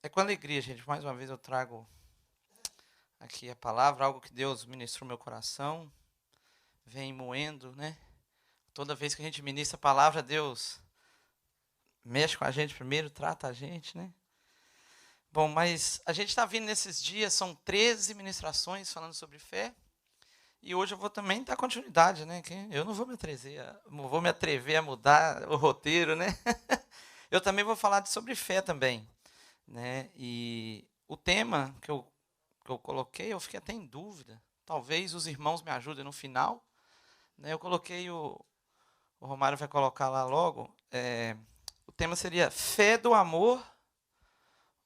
É com alegria, gente. Mais uma vez eu trago aqui a palavra, algo que Deus ministrou no meu coração, vem moendo, né? Toda vez que a gente ministra a palavra, Deus mexe com a gente primeiro, trata a gente, né? Bom, mas a gente está vindo nesses dias, são 13 ministrações falando sobre fé, e hoje eu vou também dar continuidade, né? Que eu não vou me atrever, não vou me atrever a mudar o roteiro, né? Eu também vou falar sobre fé também, né? E o tema que eu coloquei, eu fiquei até em dúvida. Talvez os irmãos me ajudem no final. Né? Eu coloquei o Romário vai colocar lá logo. O tema seria fé do amor,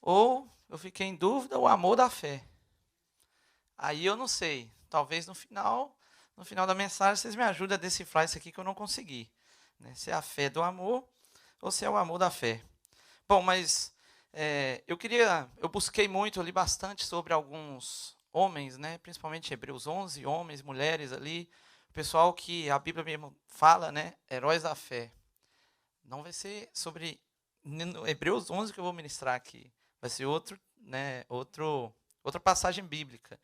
ou eu fiquei em dúvida, o amor da fé. Aí eu não sei. Talvez no final da mensagem, vocês me ajudem a decifrar isso aqui que eu não consegui. Né? Se é a fé do amor ou se é o amor da fé. Bom, mas eu busquei muito, eu li bastante sobre alguns homens, né, principalmente Hebreus 11, homens, mulheres ali, pessoal que a Bíblia mesmo fala, né, heróis da fé. Não vai ser sobre no Hebreus 11 que eu vou ministrar aqui, vai ser outra passagem bíblica.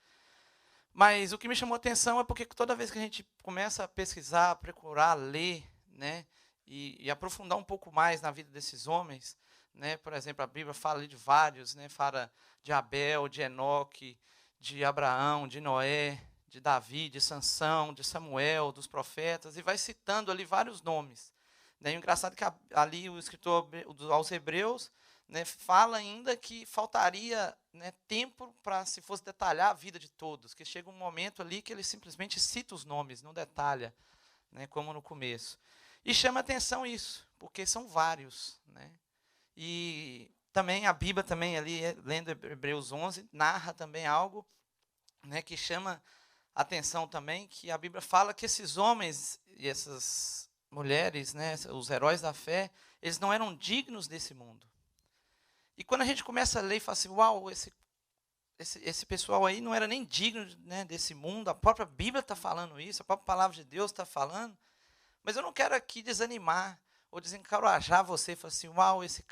Mas o que me chamou a atenção é porque toda vez que a gente começa a pesquisar, procurar, ler, né, e aprofundar um pouco mais na vida desses homens, né, por exemplo, a Bíblia fala de vários, né, fala de Abel, de Enoque, de Abraão, de Noé, de Davi, de Sansão, de Samuel, dos profetas, e vai citando ali vários nomes. Né, e o engraçado é que ali o escritor aos Hebreus, né, fala ainda que faltaria, né, tempo para se fosse detalhar a vida de todos, que chega um momento ali que ele simplesmente cita os nomes, não detalha, né, como no começo. E chama atenção isso, porque são vários. Né? E também a Bíblia, também ali, lendo Hebreus 11, narra também algo, né, que chama atenção também, que a Bíblia fala que esses homens e essas mulheres, né, os heróis da fé, eles não eram dignos desse mundo. E quando a gente começa a ler e fala assim, uau, esse pessoal aí não era nem digno, né, desse mundo, a própria Bíblia está falando isso, a própria palavra de Deus está falando, mas eu não quero aqui desanimar ou desencorajar você, falar assim, uau, esse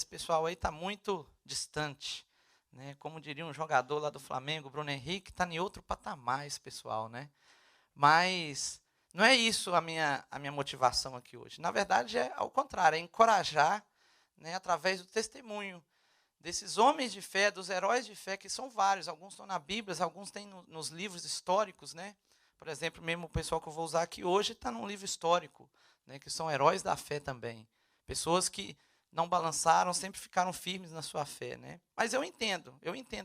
pessoal aí está muito distante. Né? Como diria um jogador lá do Flamengo, Bruno Henrique, está em outro patamar esse pessoal. Né? Mas não é isso a minha motivação aqui hoje. Na verdade, é ao contrário, é encorajar, né, através do testemunho desses homens de fé, dos heróis de fé, que são vários, alguns estão na Bíblia, alguns têm nos livros históricos, né? Por exemplo, mesmo o pessoal que eu vou usar aqui hoje está num livro histórico, né, que são heróis da fé também. Pessoas que não balançaram, sempre ficaram firmes na sua fé. Né? Mas eu entendo,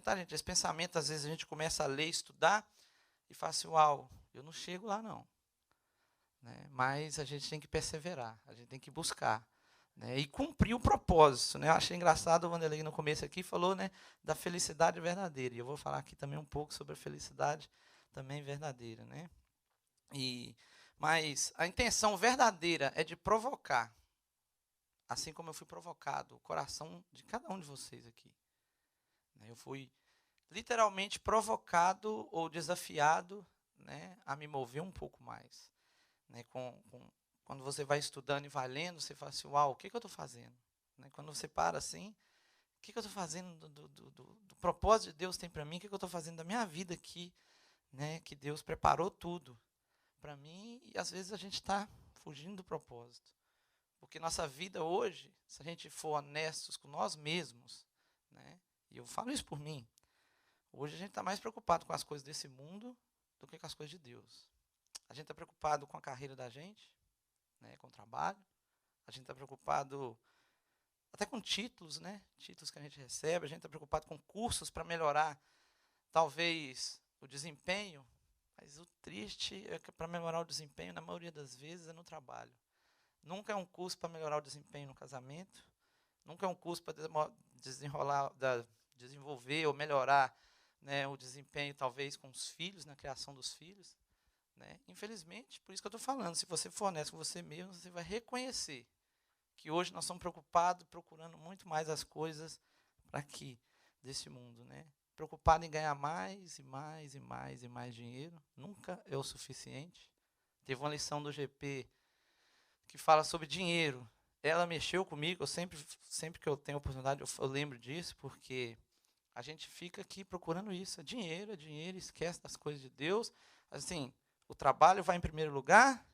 tá, gente? Esse pensamento, às vezes a gente começa a ler, estudar, e fala assim, uau, eu não chego lá não. Né? Mas a gente tem que perseverar, a gente tem que buscar. Né? E cumprir o propósito. Né? Eu achei engraçado o Vanderlei no começo aqui falou, né, da felicidade verdadeira. E eu vou falar aqui também um pouco sobre a felicidade também verdadeira. Né? E, mas a intenção verdadeira é de provocar, assim como eu fui provocado, o coração de cada um de vocês aqui. Né? Eu fui literalmente provocado ou desafiado, né, a me mover um pouco mais. Né, quando você vai estudando e vai lendo, você fala assim, uau, o que eu estou fazendo? Né, quando você para assim, o que eu estou fazendo do propósito de Deus tem para mim? O que eu estou fazendo da minha vida aqui? Né, que Deus preparou tudo para mim e às vezes a gente está fugindo do propósito. Porque nossa vida hoje, se a gente for honestos com nós mesmos, né, e eu falo isso por mim, hoje a gente está mais preocupado com as coisas desse mundo do que com as coisas de Deus. A gente está preocupado com a carreira da gente, né, com o trabalho. A gente está preocupado até com títulos, né? Títulos que a gente recebe. A gente está preocupado com cursos para melhorar, talvez, o desempenho. Mas o triste é que para melhorar o desempenho, na maioria das vezes, é no trabalho. Nunca é um curso para melhorar o desempenho no casamento. Nunca é um curso para desenvolver ou melhorar, né, o desempenho, talvez, com os filhos, na criação dos filhos. Né? Infelizmente, por isso que eu estou falando, se você for honesto com você mesmo, você vai reconhecer que hoje nós estamos preocupados, procurando muito mais as coisas para aqui, desse mundo. Né? Preocupado em ganhar mais e mais e mais e mais dinheiro, nunca é o suficiente. Teve uma lição do GP que fala sobre dinheiro, ela mexeu comigo. Eu sempre que eu tenho oportunidade, eu lembro disso, porque a gente fica aqui procurando isso. É dinheiro, esquece das coisas de Deus. Assim, o trabalho vai em primeiro lugar,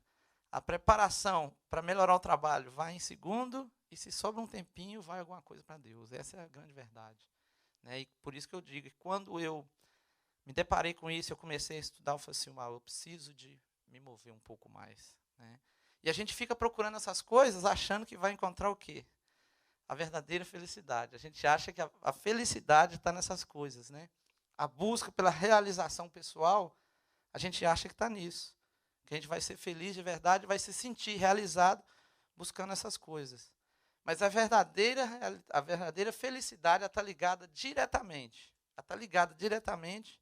a preparação para melhorar o trabalho vai em segundo, e se sobra um tempinho, vai alguma coisa para Deus. Essa é a grande verdade. Né? E por isso que eu digo, que quando eu me deparei com isso, eu comecei a estudar, eu falei assim, eu preciso de me mover um pouco mais. Né? E a gente fica procurando essas coisas, achando que vai encontrar o quê? A verdadeira felicidade. A gente acha que a felicidade está nessas coisas. Né? A busca pela realização pessoal, a gente acha que está nisso. Que a gente vai ser feliz de verdade, vai se sentir realizado buscando essas coisas. Mas a verdadeira felicidade está ligada diretamente. Ela está ligada diretamente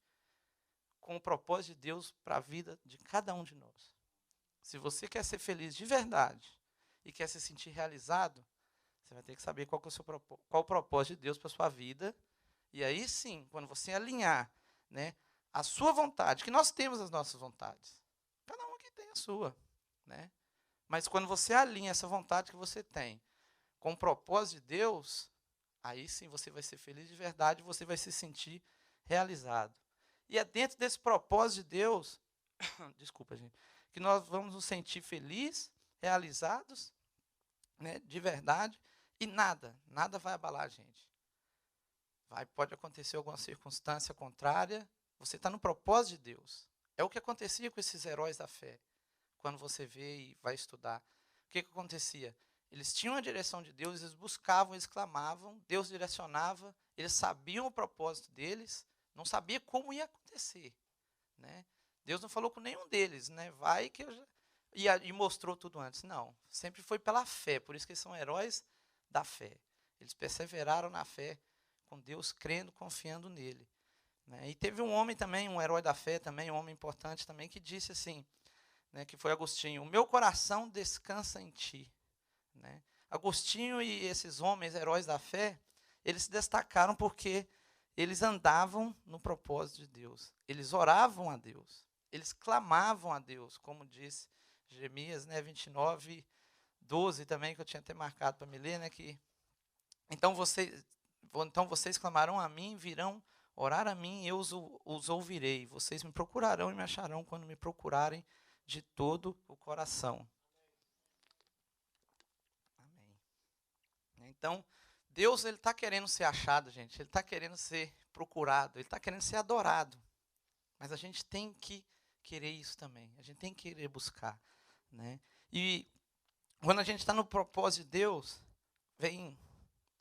com o propósito de Deus para a vida de cada um de nós. Se você quer ser feliz de verdade e quer se sentir realizado, você vai ter que saber qual o propósito de Deus para a sua vida. E aí sim, quando você alinhar, né, a sua vontade, que nós temos as nossas vontades. Cada um aqui tem a sua. Né? Mas quando você alinha essa vontade que você tem com o propósito de Deus, aí sim você vai ser feliz de verdade, você vai se sentir realizado. E é dentro desse propósito de Deus, desculpa, gente, que nós vamos nos sentir felizes, realizados, né, de verdade, e nada vai abalar a gente. Pode acontecer alguma circunstância contrária, você está no propósito de Deus. É o que acontecia com esses heróis da fé, quando você vê e vai estudar. O que acontecia? Eles tinham a direção de Deus, eles buscavam, eles clamavam, Deus direcionava, eles sabiam o propósito deles, não sabia como ia acontecer. Né? Deus não falou com nenhum deles, né? Vai que eu já... E mostrou tudo antes. Não, sempre foi pela fé, por isso que eles são heróis da fé. Eles perseveraram na fé, com Deus, crendo, confiando nele. Né? E teve um homem também, um herói da fé também, um homem importante também, que disse assim, né, que foi Agostinho: o meu coração descansa em ti. Né? Agostinho e esses homens, heróis da fé, eles se destacaram porque eles andavam no propósito de Deus. Eles oravam a Deus. Eles clamavam a Deus, como disse Jeremias, né, 29, 12 também, que eu tinha até marcado para me ler, né, que então vocês clamarão a mim, virão orar a mim, eu os ouvirei. Vocês me procurarão e me acharão quando me procurarem de todo o coração. Amém. Então, Deus, ele está querendo ser achado, gente. Ele está querendo ser procurado. Ele está querendo ser adorado. Mas a gente tem que querer isso também. A gente tem que querer buscar. Né? E quando a gente está no propósito de Deus, vem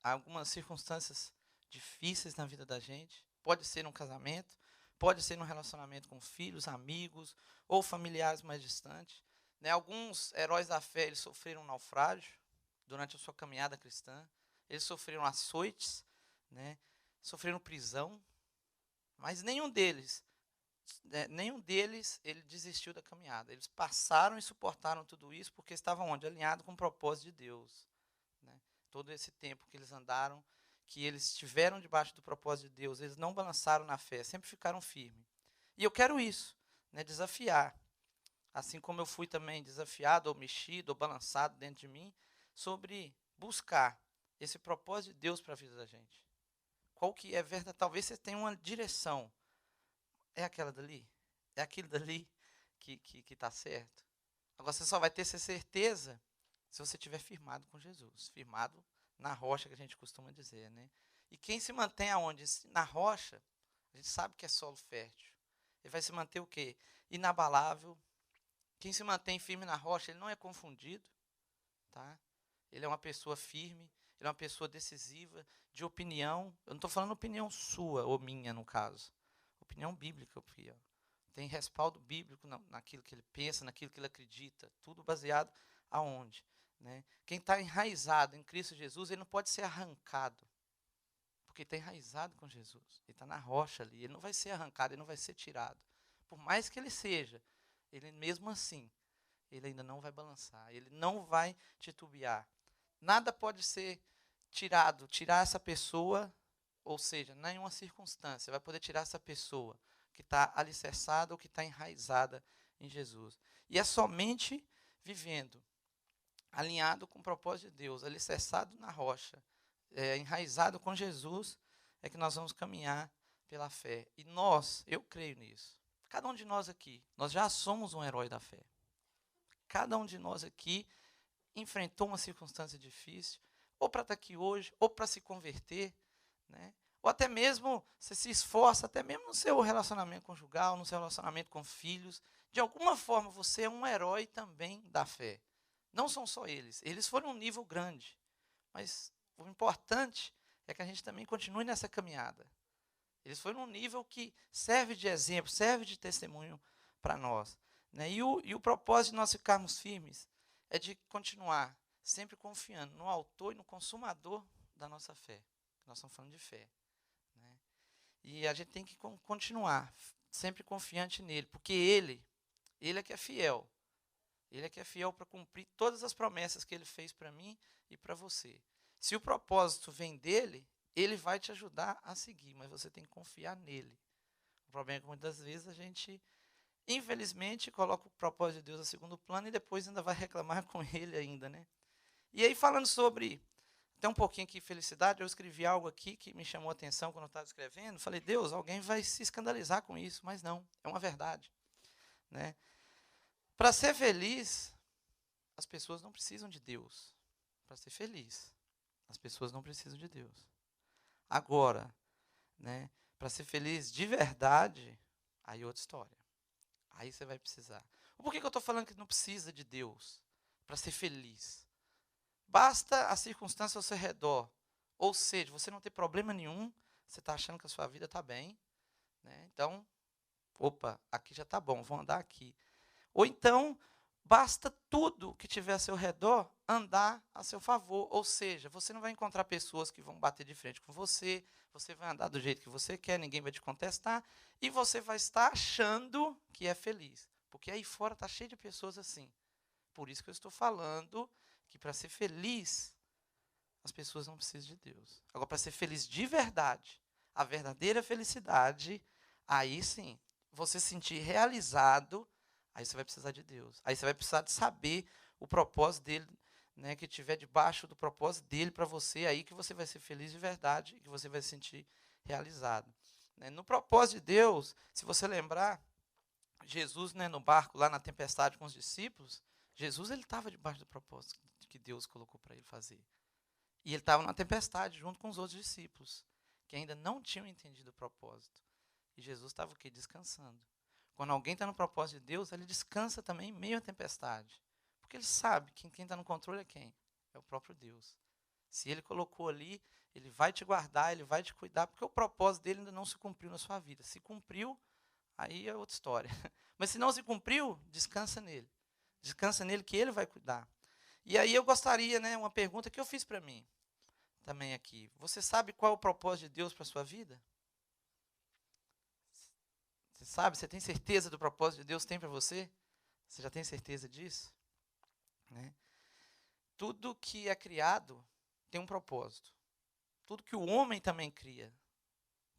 algumas circunstâncias difíceis na vida da gente. Pode ser num casamento, pode ser num relacionamento com filhos, amigos ou familiares mais distantes. Né? Alguns heróis da fé, eles sofreram um naufrágio durante a sua caminhada cristã. Eles sofreram açoites, né? Sofreram prisão, mas nenhum deles ele desistiu da caminhada. Eles passaram e suportaram tudo isso porque estavam onde? Alinhados com o propósito de Deus. Né? Todo esse tempo que eles andaram, que eles estiveram debaixo do propósito de Deus, eles não balançaram na fé, sempre ficaram firmes. E eu quero isso, né? Desafiar. Assim como eu fui também desafiado, ou mexido, ou balançado dentro de mim, sobre buscar esse propósito de Deus para a vida da gente. Qual que é verdade? Talvez você tenha uma direção. É aquela dali? É aquilo dali que está certo? Agora você só vai ter essa certeza se você estiver firmado com Jesus. Firmado na rocha, que a gente costuma dizer. Né? E quem se mantém aonde? Na rocha, a gente sabe que é solo fértil. Ele vai se manter o quê? Inabalável. Quem se mantém firme na rocha, ele não é confundido. Tá? Ele é uma pessoa firme, ele é uma pessoa decisiva, de opinião. Eu não estou falando opinião sua, ou minha, no caso. Opinião bíblica. Porque, tem respaldo bíblico naquilo que ele pensa, naquilo que ele acredita. Tudo baseado aonde? Né? Quem está enraizado em Cristo Jesus, ele não pode ser arrancado. Porque está enraizado com Jesus. Ele está na rocha ali. Ele não vai ser arrancado, ele não vai ser tirado. Por mais que ele seja, ele mesmo assim, ele ainda não vai balançar, ele não vai titubear. Nada pode ser tirar essa pessoa, ou seja, nenhuma circunstância vai poder tirar essa pessoa que está alicerçada ou que está enraizada em Jesus. E é somente vivendo alinhado com o propósito de Deus, alicerçado na rocha, enraizado com Jesus, é que nós vamos caminhar pela fé. E nós, eu creio nisso. Cada um de nós aqui, nós já somos um herói da fé. Cada um de nós aqui enfrentou uma circunstância difícil, ou para estar aqui hoje, ou para se converter, né? Ou até mesmo você se esforça, até mesmo no seu relacionamento conjugal, no seu relacionamento com filhos. De alguma forma, você é um herói também da fé. Não são só eles. Eles foram um nível grande. Mas o importante é que a gente também continue nessa caminhada. Eles foram um nível que serve de exemplo, serve de testemunho para nós, né? E o propósito de nós ficarmos firmes é de continuar sempre confiando no autor e no consumador da nossa fé. Nós estamos falando de fé, né? E a gente tem que continuar sempre confiante nele, porque ele é que é fiel. Ele é que é fiel para cumprir todas as promessas que ele fez para mim e para você. Se o propósito vem dele, ele vai te ajudar a seguir, mas você tem que confiar nele. O problema é que muitas vezes a gente, infelizmente, coloca o propósito de Deus a segundo plano e depois ainda vai reclamar com ele ainda, né? E aí, falando sobre, até um pouquinho aqui, felicidade, eu escrevi algo aqui que me chamou a atenção quando eu estava escrevendo. Falei, Deus, alguém vai se escandalizar com isso, mas não, é uma verdade, né? Para ser feliz, as pessoas não precisam de Deus. Para ser feliz, as pessoas não precisam de Deus. Agora, né, para ser feliz de verdade, aí é outra história. Aí você vai precisar. Por que eu estou falando que não precisa de Deus para ser feliz? Basta a circunstância ao seu redor. Ou seja, você não tem problema nenhum, você está achando que a sua vida está bem, né? Então, opa, aqui já está bom, vou andar aqui. Ou então, basta tudo que tiver ao seu redor andar a seu favor. Ou seja, você não vai encontrar pessoas que vão bater de frente com você, você vai andar do jeito que você quer, ninguém vai te contestar, e você vai estar achando que é feliz. Porque aí fora está cheio de pessoas assim. Por isso que eu estou falando que para ser feliz, as pessoas não precisam de Deus. Agora, para ser feliz de verdade, a verdadeira felicidade, aí sim, você se sentir realizado, aí você vai precisar de Deus. Aí você vai precisar de saber o propósito dele, né, que estiver debaixo do propósito dele para você, aí que você vai ser feliz de verdade e que você vai se sentir realizado. Né? No propósito de Deus, se você lembrar, Jesus, né, no barco lá na tempestade com os discípulos, Jesus ele estava debaixo do propósito que Deus colocou para ele fazer. E ele estava na tempestade junto com os outros discípulos, que ainda não tinham entendido o propósito. E Jesus estava o quê? Descansando. Quando alguém está no propósito de Deus, ele descansa também em meio à tempestade. Porque ele sabe que quem está no controle é quem? É o próprio Deus. Se ele colocou ali, ele vai te guardar, ele vai te cuidar, porque o propósito dele ainda não se cumpriu na sua vida. Se cumpriu, aí é outra história. Mas se não se cumpriu, descansa nele. Descansa nele que ele vai cuidar. E aí eu gostaria, né, uma pergunta que eu fiz para mim também aqui. Você sabe qual é o propósito de Deus para a sua vida? Você sabe? Você tem certeza do propósito de Deus tem para você? Você já tem certeza disso? Né? Tudo que é criado tem um propósito. Tudo que o homem também cria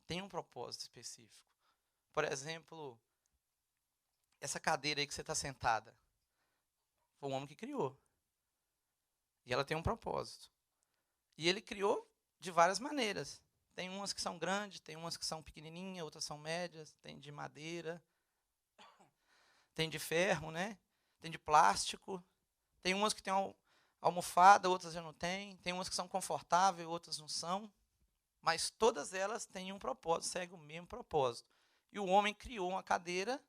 tem um propósito específico. Por exemplo, essa cadeira aí que você está sentada, foi um homem que criou. E ela tem um propósito. E ele criou de várias maneiras. Tem umas que são grandes, tem umas que são pequenininhas, outras são médias, tem de madeira, tem de ferro, né? Tem de plástico. Tem umas que tem almofada, outras já não tem. Tem umas que são confortáveis, outras não são. Mas todas elas têm um propósito, seguem o mesmo propósito. E o homem criou uma cadeira,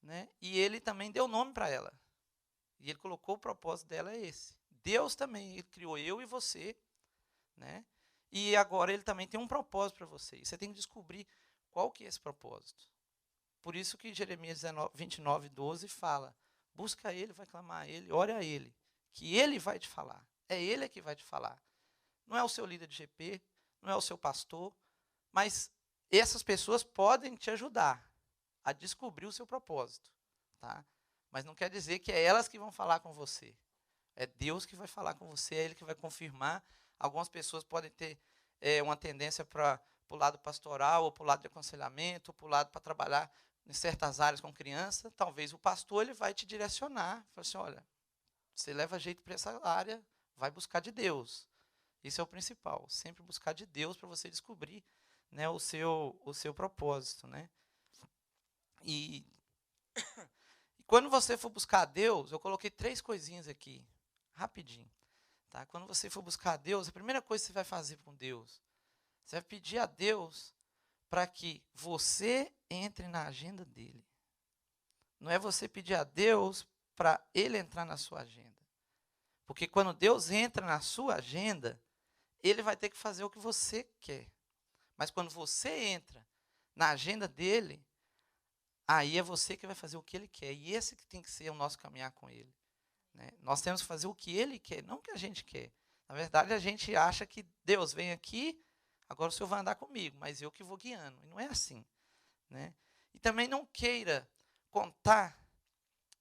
né? E ele também deu nome para ela. E ele colocou o propósito dela é esse. Deus também ele criou eu e você, né? E agora ele também tem um propósito para você. E você tem que descobrir qual que é esse propósito. Por isso que Jeremias 29, 12 fala, busca ele, vai clamar a ele, ore a ele, que ele vai te falar. É ele que vai te falar. Não é o seu líder de GP, não é o seu pastor, mas essas pessoas podem te ajudar a descobrir o seu propósito, tá? Mas não quer dizer que é elas que vão falar com você. É Deus que vai falar com você, é Ele que vai confirmar. Algumas pessoas podem ter uma tendência para o lado pastoral, ou para o lado de aconselhamento, ou para o lado para trabalhar em certas áreas com criança. Talvez o pastor ele vai te direcionar. Fala assim, olha, você leva jeito para essa área, vai buscar de Deus. Isso é o principal, sempre buscar de Deus para você descobrir, né, o seu propósito, né? E quando você for buscar a Deus, eu coloquei 3 coisinhas aqui, rapidinho. Tá? Quando você for buscar a Deus, a primeira coisa que você vai fazer com Deus, você vai pedir a Deus para que você entre na agenda dele. Não é você pedir a Deus para ele entrar na sua agenda. Porque quando Deus entra na sua agenda, ele vai ter que fazer o que você quer. Mas quando você entra na agenda dele, aí é você que vai fazer o que ele quer. E esse que tem que ser o nosso caminhar com ele. Né? Nós temos que fazer o que ele quer, não o que a gente quer. Na verdade, a gente acha que Deus vem aqui, agora o Senhor vai andar comigo, mas eu que vou guiando. E não é assim. Né? E também não queira contar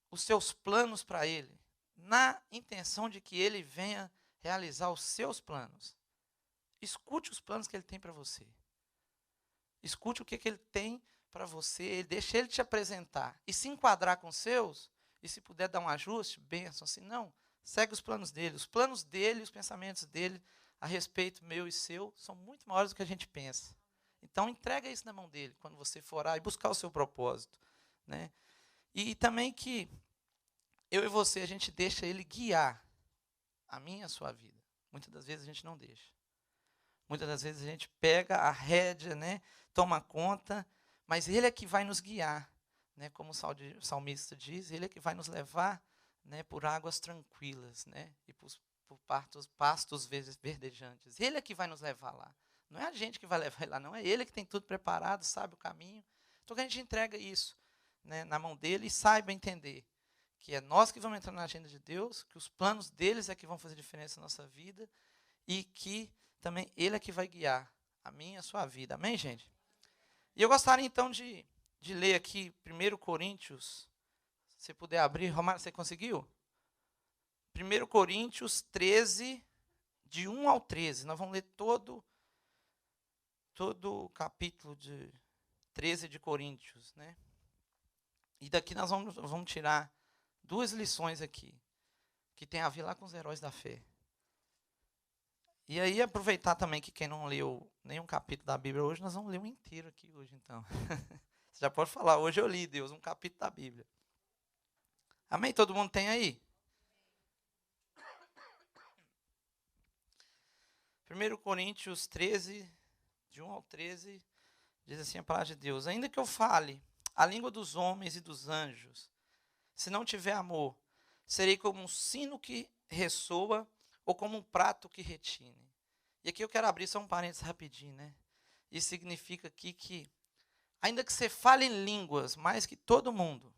os seus planos para ele, na intenção de que ele venha realizar os seus planos. Escute os planos que ele tem para você. Escute o que ele tem para você, deixe ele te apresentar. E se enquadrar com os seus, e se puder dar um ajuste, benção. Se não, segue os planos dele. Os planos dele, os pensamentos dele a respeito meu e seu, são muito maiores do que a gente pensa. Então, entrega isso na mão dele, quando você for orar e buscar o seu propósito. Né? E também que eu e você, a gente deixa ele guiar a minha e a sua vida. Muitas das vezes a gente não deixa. Muitas das vezes a gente pega a rédea, né, toma conta, mas ele é que vai nos guiar. Né, como o salmista diz, ele é que vai nos levar, né, por águas tranquilas, né, e por pastos verdejantes. Ele é que vai nos levar lá. Não é a gente que vai levar ele lá, não. É ele que tem tudo preparado, sabe o caminho. Então que a gente entrega isso, né, na mão dele e saiba entender que é nós que vamos entrar na agenda de Deus, que os planos deles é que vão fazer diferença na nossa vida e que também ele é que vai guiar a minha e a sua vida. Amém, gente? E eu gostaria então de ler aqui 1 Coríntios, se puder abrir. Romário, você conseguiu? 1 Coríntios 13, de 1 ao 13. Nós vamos ler todo o capítulo de 13 de Coríntios. Né? E daqui nós vamos tirar 2 lições aqui, que tem a ver lá com os heróis da fé. E aí, aproveitar também que quem não leu nenhum capítulo da Bíblia hoje, nós vamos ler um inteiro aqui hoje, então. Você já pode falar, hoje eu li, Deus, um capítulo da Bíblia. Amém? Todo mundo tem aí? 1 Coríntios 13, de 1 ao 13, diz assim a palavra de Deus: ainda que eu fale a língua dos homens e dos anjos, se não tiver amor, serei como um sino que ressoa ou como um prato que retine. E aqui eu quero abrir só um parênteses rapidinho, né? Isso significa aqui que, ainda que você fale em línguas mais que todo mundo,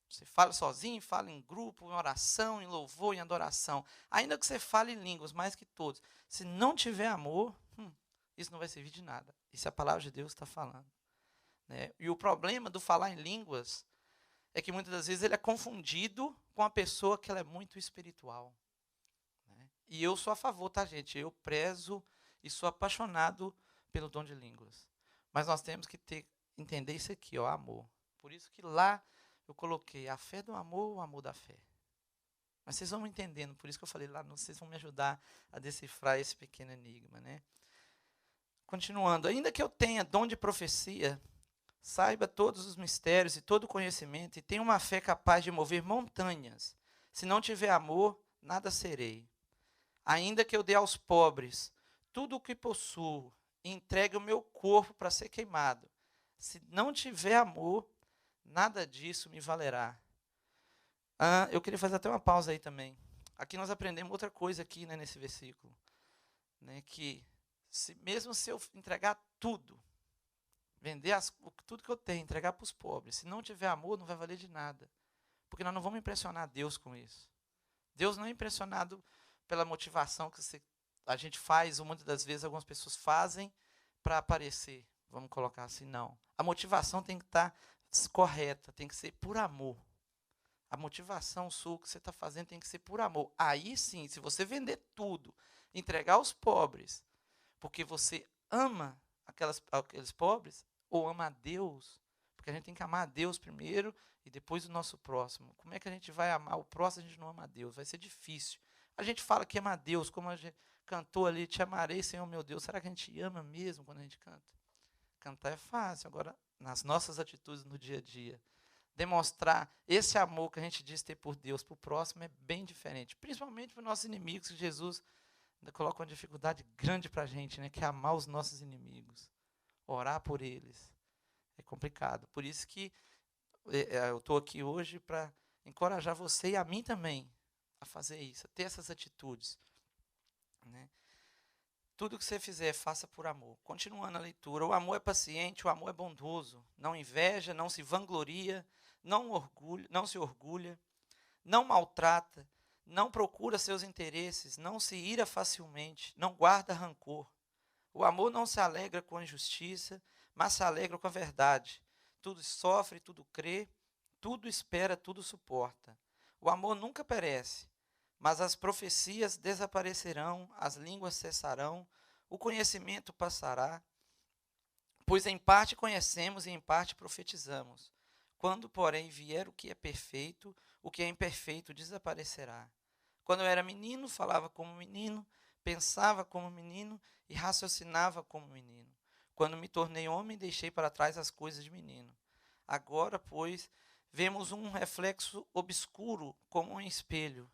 você fala sozinho, fala em grupo, em oração, em louvor, em adoração, ainda que você fale em línguas mais que todos, se não tiver amor, isso não vai servir de nada. Isso é a palavra de Deus que está falando. Né? E o problema do falar em línguas é que muitas das vezes ele é confundido com a pessoa que ela é muito espiritual. Né? E eu sou a favor, tá, gente? Eu prezo e sou apaixonado pelo dom de línguas. Mas nós temos que entender isso aqui, ó, amor. Por isso que lá eu coloquei a fé do amor, o amor da fé. Mas vocês vão entendendo, por isso que eu falei lá, vocês vão me ajudar a decifrar esse pequeno enigma, né? Continuando, ainda que eu tenha dom de profecia, saiba todos os mistérios e todo o conhecimento, e tenha uma fé capaz de mover montanhas, se não tiver amor, nada serei. Ainda que eu dê aos pobres tudo o que possuo, e entregue o meu corpo para ser queimado, se não tiver amor, nada disso me valerá. Eu queria fazer até uma pausa aí também. Aqui nós aprendemos outra coisa aqui, né, nesse versículo. Né, que mesmo se eu entregar tudo, vender tudo que eu tenho, entregar para os pobres, se não tiver amor, não vai valer de nada. Porque nós não vamos impressionar Deus com isso. Deus não é impressionado pela motivação que a gente faz, ou muitas das vezes algumas pessoas fazem para aparecer. Vamos colocar assim, não. A motivação tem que estar correta, tem que ser por amor. A motivação sua que você está fazendo tem que ser por amor. Aí sim, se você vender tudo, entregar aos pobres, porque você ama aqueles pobres, ou ama a Deus, porque Porque a gente tem que amar a Deus primeiro e depois o nosso próximo. Como é que a gente vai amar o próximo se a gente não ama a Deus? Vai ser difícil. A gente fala que ama a Deus, como a gente cantou ali, te amarei, Senhor meu Deus. Será que a gente ama mesmo quando a gente canta? Cantar é fácil, agora nas nossas atitudes no dia a dia, demonstrar esse amor que a gente diz ter por Deus, para o próximo, é bem diferente. Principalmente para os nossos inimigos, que Jesus ainda coloca uma dificuldade grande para a gente, né, que é amar os nossos inimigos, orar por eles. É complicado. Por isso que eu estou aqui hoje para encorajar você e a mim também a fazer isso, a ter essas atitudes. Né? Tudo que você fizer, faça por amor. Continuando a leitura, o amor é paciente, o amor é bondoso, não inveja, não se vangloria, não se orgulha, não maltrata, não procura seus interesses, não se ira facilmente, não guarda rancor. O amor não se alegra com a injustiça, mas se alegra com a verdade. Tudo sofre, tudo crê, tudo espera, tudo suporta. O amor nunca perece, mas as profecias desaparecerão, as línguas cessarão, o conhecimento passará, pois em parte conhecemos e em parte profetizamos. Quando, porém, vier o que é perfeito, o que é imperfeito desaparecerá. Quando eu era menino, falava como menino, pensava como menino e raciocinava como menino. Quando me tornei homem, deixei para trás as coisas de menino. Agora, pois, vemos um reflexo obscuro como um espelho,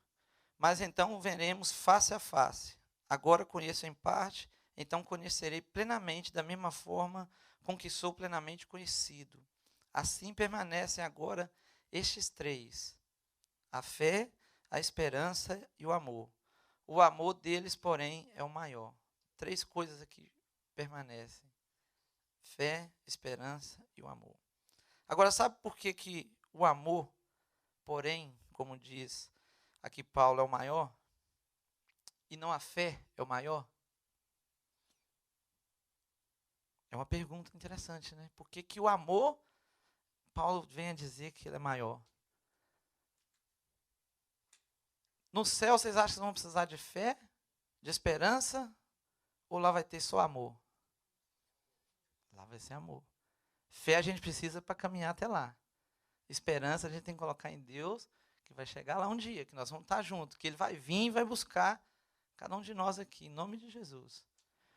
mas então veremos face a face. Agora conheço em parte, então conhecerei plenamente da mesma forma com que sou plenamente conhecido. Assim permanecem agora estes três: a fé, a esperança e o amor. O amor deles, porém, é o maior. Três coisas aqui permanecem: fé, esperança e o amor. Agora, sabe por que o amor, porém, como diz aqui Paulo, é o maior? E não a fé é o maior? É uma pergunta interessante, né? Por que o amor, Paulo vem a dizer que ele é maior? No céu, vocês acham que vão precisar de fé, de esperança, ou lá vai ter só amor? Lá vai ser amor. Fé a gente precisa para caminhar até lá. Esperança a gente tem que colocar em Deus, que vai chegar lá um dia, que nós vamos estar juntos, que Ele vai vir e vai buscar cada um de nós aqui, em nome de Jesus.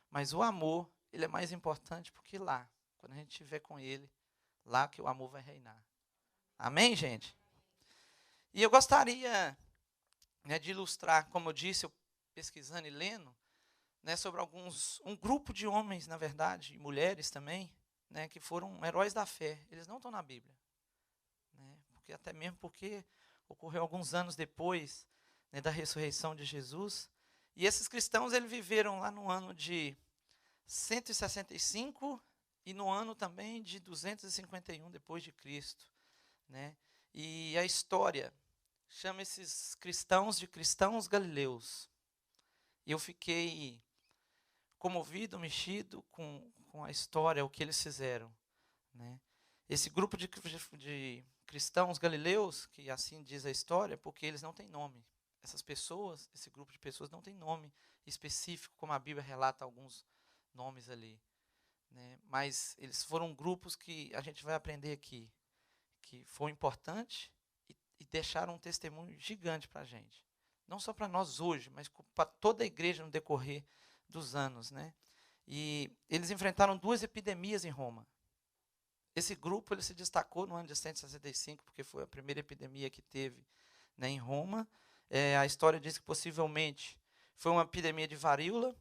Mas o amor, ele é mais importante porque lá, quando a gente estiver com Ele, lá que o amor vai reinar. Amém, gente? E eu gostaria, né, de ilustrar, como eu disse, eu pesquisando e lendo, né, sobre um grupo de homens, na verdade, e mulheres também, né, que foram heróis da fé. Eles não estão na Bíblia. Né, porque, até mesmo porque ocorreu alguns anos depois, né, da ressurreição de Jesus. E esses cristãos, eles viveram lá no ano de 165 e no ano também de 251 depois de Cristo, né? E a história chama esses cristãos de cristãos galileus. E eu fiquei comovido, mexido com a história, o que eles fizeram, né? Esse grupo de cristãos galileus, que assim diz a história, porque eles não têm nome. Essas pessoas, esse grupo de pessoas não tem nome específico, como a Bíblia relata alguns nomes ali, né? Mas eles foram grupos que a gente vai aprender aqui, que foi importante e deixaram um testemunho gigante para a gente. Não só para nós hoje, mas para toda a igreja no decorrer dos anos, né? E eles enfrentaram duas epidemias em Roma. Esse grupo ele se destacou no ano de 165, porque foi a primeira epidemia que teve, né, em Roma. A história diz que possivelmente foi uma epidemia de varíola,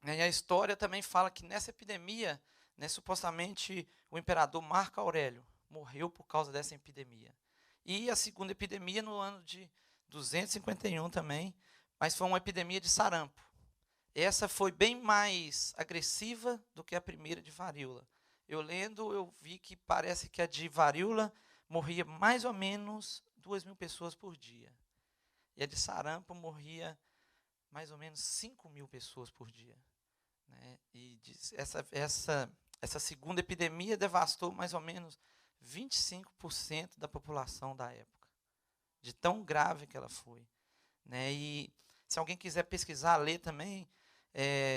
né, e a história também fala que nessa epidemia, né, supostamente o imperador Marco Aurélio morreu por causa dessa epidemia. E a segunda epidemia no ano de 251 também, mas foi uma epidemia de sarampo. Essa foi bem mais agressiva do que a primeira de varíola. Eu lendo, eu vi que parece que a de varíola morria mais ou menos 2.000 pessoas por dia. E a de sarampo morria mais ou menos 5.000 pessoas por dia. Né? E essa segunda epidemia devastou mais ou menos 25% da população da época. De tão grave que ela foi. Né? E se alguém quiser pesquisar, ler também,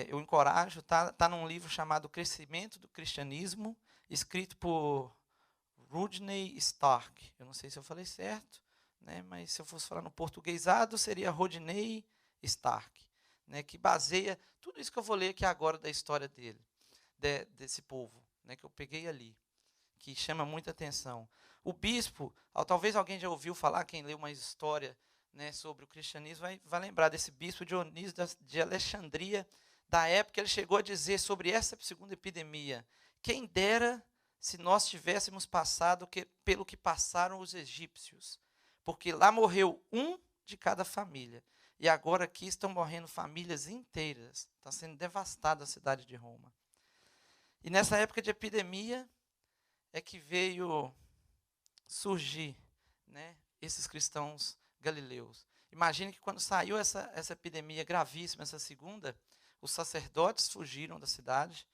eu encorajo, tá num livro chamado Crescimento do Cristianismo, escrito por Rodney Stark. Eu não sei se eu falei certo, né, mas se eu fosse falar no portuguesado, seria Rodney Stark, né, que baseia tudo isso que eu vou ler aqui agora da história dele, desse povo, né, que eu peguei ali, que chama muita atenção. O bispo, talvez alguém já ouviu falar, quem leu uma história, né, sobre o cristianismo, vai lembrar desse bispo Dionísio de Alexandria, da época. Ele chegou a dizer sobre essa segunda epidemia: quem dera se nós tivéssemos passado pelo que passaram os egípcios, porque lá morreu um de cada família, e agora aqui estão morrendo famílias inteiras, está sendo devastada a cidade de Roma. E nessa época de epidemia é que veio surgir, né, esses cristãos galileus. Imagine que quando saiu essa epidemia gravíssima, essa segunda, os sacerdotes fugiram da cidade,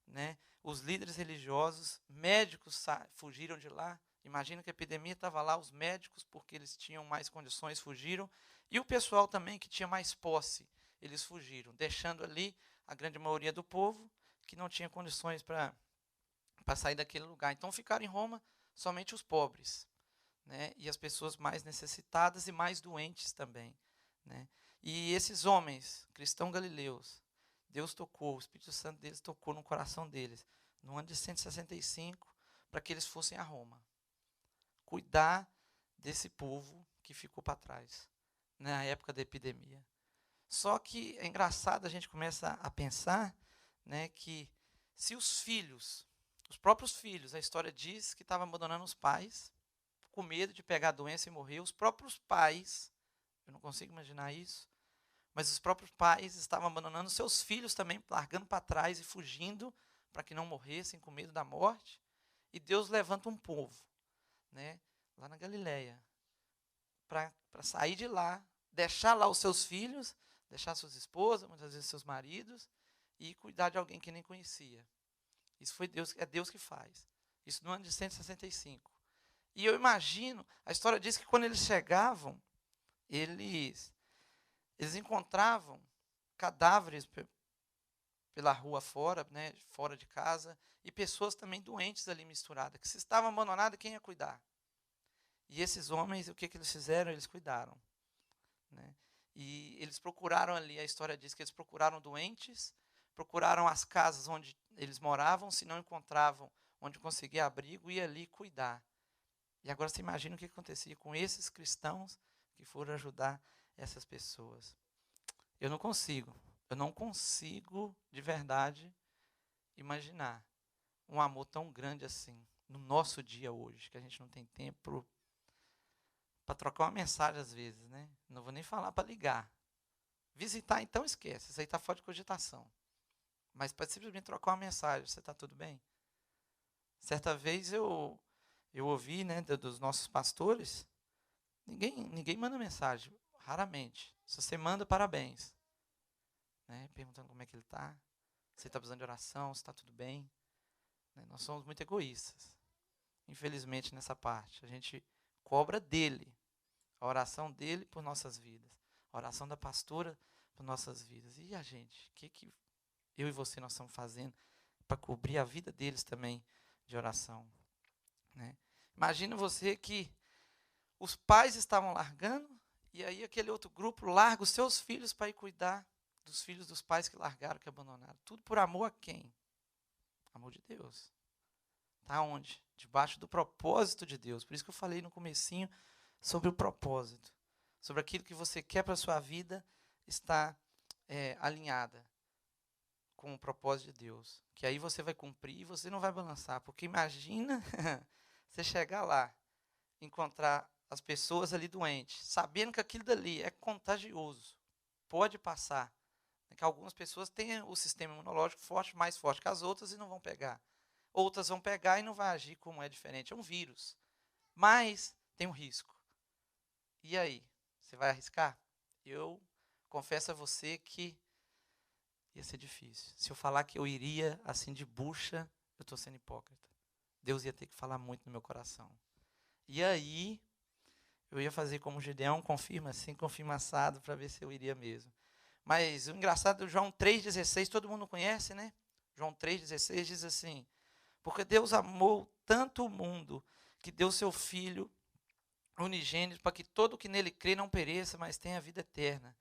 né, os líderes religiosos, médicos fugiram de lá. Imagina que a epidemia estava lá, os médicos, porque eles tinham mais condições, fugiram. E o pessoal também que tinha mais posse, eles fugiram, deixando ali a grande maioria do povo que não tinha condições para sair daquele lugar. Então ficaram em Roma somente os pobres, né, e as pessoas mais necessitadas e mais doentes também, né. E esses homens, cristãos galileus, Deus tocou, o Espírito Santo deles tocou no coração deles, no ano de 165, para que eles fossem a Roma, cuidar desse povo que ficou para trás, né, na época da epidemia. Só que é engraçado, a gente começa a pensar, né, que se os filhos, os próprios filhos, a história diz que estavam abandonando os pais, com medo de pegar a doença e morrer, os próprios pais, eu não consigo imaginar isso, mas os próprios pais estavam abandonando seus filhos também, largando para trás e fugindo para que não morressem com medo da morte. E Deus levanta um povo, né, lá na Galileia, para sair de lá, deixar lá os seus filhos, deixar suas esposas, muitas vezes seus maridos, e cuidar de alguém que nem conhecia. Isso foi Deus, é Deus que faz. Isso no ano de 165. E eu imagino, a história diz que quando eles chegavam, eles encontravam cadáveres pela rua fora, né, fora de casa, e pessoas também doentes ali misturadas, que se estavam abandonadas, quem ia cuidar? E esses homens, o que eles fizeram? Eles cuidaram, né? E eles procuraram ali, a história diz que eles procuraram doentes, procuraram as casas onde eles moravam, se não encontravam onde conseguir abrigo, ia ali cuidar. E agora você imagina o que acontecia com esses cristãos que foram ajudar essas pessoas. Eu não consigo de verdade imaginar um amor tão grande assim no nosso dia hoje, que a gente não tem tempo para trocar uma mensagem às vezes, né? Não vou nem falar para ligar. Visitar, então, esquece, isso aí está fora de cogitação. Mas para simplesmente trocar uma mensagem, você está tudo bem? Certa vez eu ouvi, né, dos nossos pastores, ninguém manda mensagem, raramente. Se você manda, parabéns, né, perguntando como é que ele está, se está precisando de oração, se está tudo bem, né. Nós somos muito egoístas, infelizmente, nessa parte. A gente cobra dele, a oração dele por nossas vidas, a oração da pastora por nossas vidas. E a gente, o que eu e você nós estamos fazendo para cobrir a vida deles também de oração, né? Imagina você que os pais estavam largando, e aí aquele outro grupo larga os seus filhos para ir cuidar dos filhos dos pais que largaram, que abandonaram. Tudo por amor a quem? Amor de Deus. Está onde? Debaixo do propósito de Deus. Por isso que eu falei no comecinho sobre o propósito. Sobre aquilo que você quer para a sua vida está alinhada com o propósito de Deus. Que aí você vai cumprir e você não vai balançar. Porque imagina você chegar lá, encontrar as pessoas ali doentes, sabendo que aquilo dali é contagioso, pode passar, que algumas pessoas têm o sistema imunológico forte, mais forte que as outras e não vão pegar. Outras vão pegar e não vai agir como é diferente, é um vírus. Mas tem um risco. E aí, você vai arriscar? Eu confesso a você que ia ser difícil. Se eu falar que eu iria assim de bucha, eu estou sendo hipócrita. Deus ia ter que falar muito no meu coração. E aí, eu ia fazer como Gideão, confirma assim, confirma assado, para ver se eu iria mesmo. Mas o engraçado, João 3,16, todo mundo conhece, né? João 3,16 diz assim: porque Deus amou tanto o mundo, que deu seu Filho unigênito para que todo o que nele crê não pereça, mas tenha vida eterna.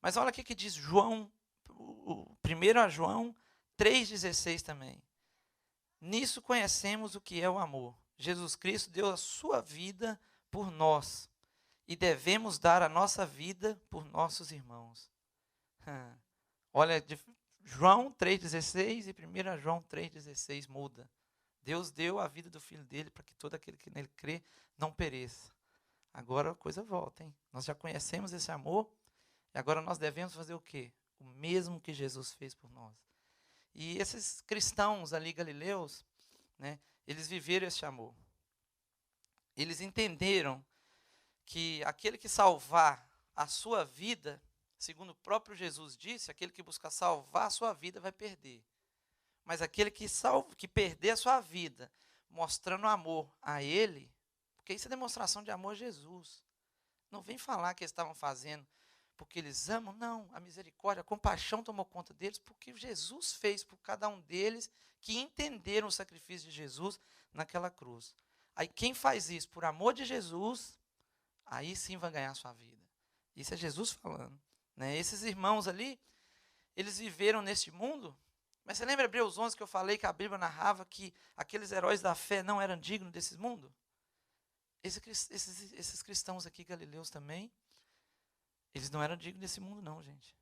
Mas olha o que diz João, 1 João 3,16 também. Nisso conhecemos o que é o amor. Jesus Cristo deu a sua vida por nós e devemos dar a nossa vida por nossos irmãos. Olha, João 3,16 e 1 João 3,16 muda. Deus deu a vida do Filho dele para que todo aquele que nele crê não pereça. Agora a coisa volta, hein? Nós já conhecemos esse amor e agora nós devemos fazer o quê? O mesmo que Jesus fez por nós. E esses cristãos ali galileus, né, eles viveram esse amor. Eles entenderam que aquele que salvar a sua vida, segundo o próprio Jesus disse, aquele que busca salvar a sua vida vai perder. Mas aquele que perder a sua vida, mostrando amor a ele, porque isso é demonstração de amor a Jesus. Não vem falar que eles estavam fazendo porque eles amam, não. A misericórdia, a compaixão tomou conta deles, porque Jesus fez por cada um deles que entenderam o sacrifício de Jesus naquela cruz. Aí quem faz isso por amor de Jesus, aí sim vai ganhar a sua vida. Isso é Jesus falando. Né? Esses irmãos ali, eles viveram neste mundo, mas você lembra Hebreus 11 que eu falei que a Bíblia narrava que aqueles heróis da fé não eram dignos desse mundo? Esses cristãos aqui galileus também, eles não eram dignos desse mundo não, gente.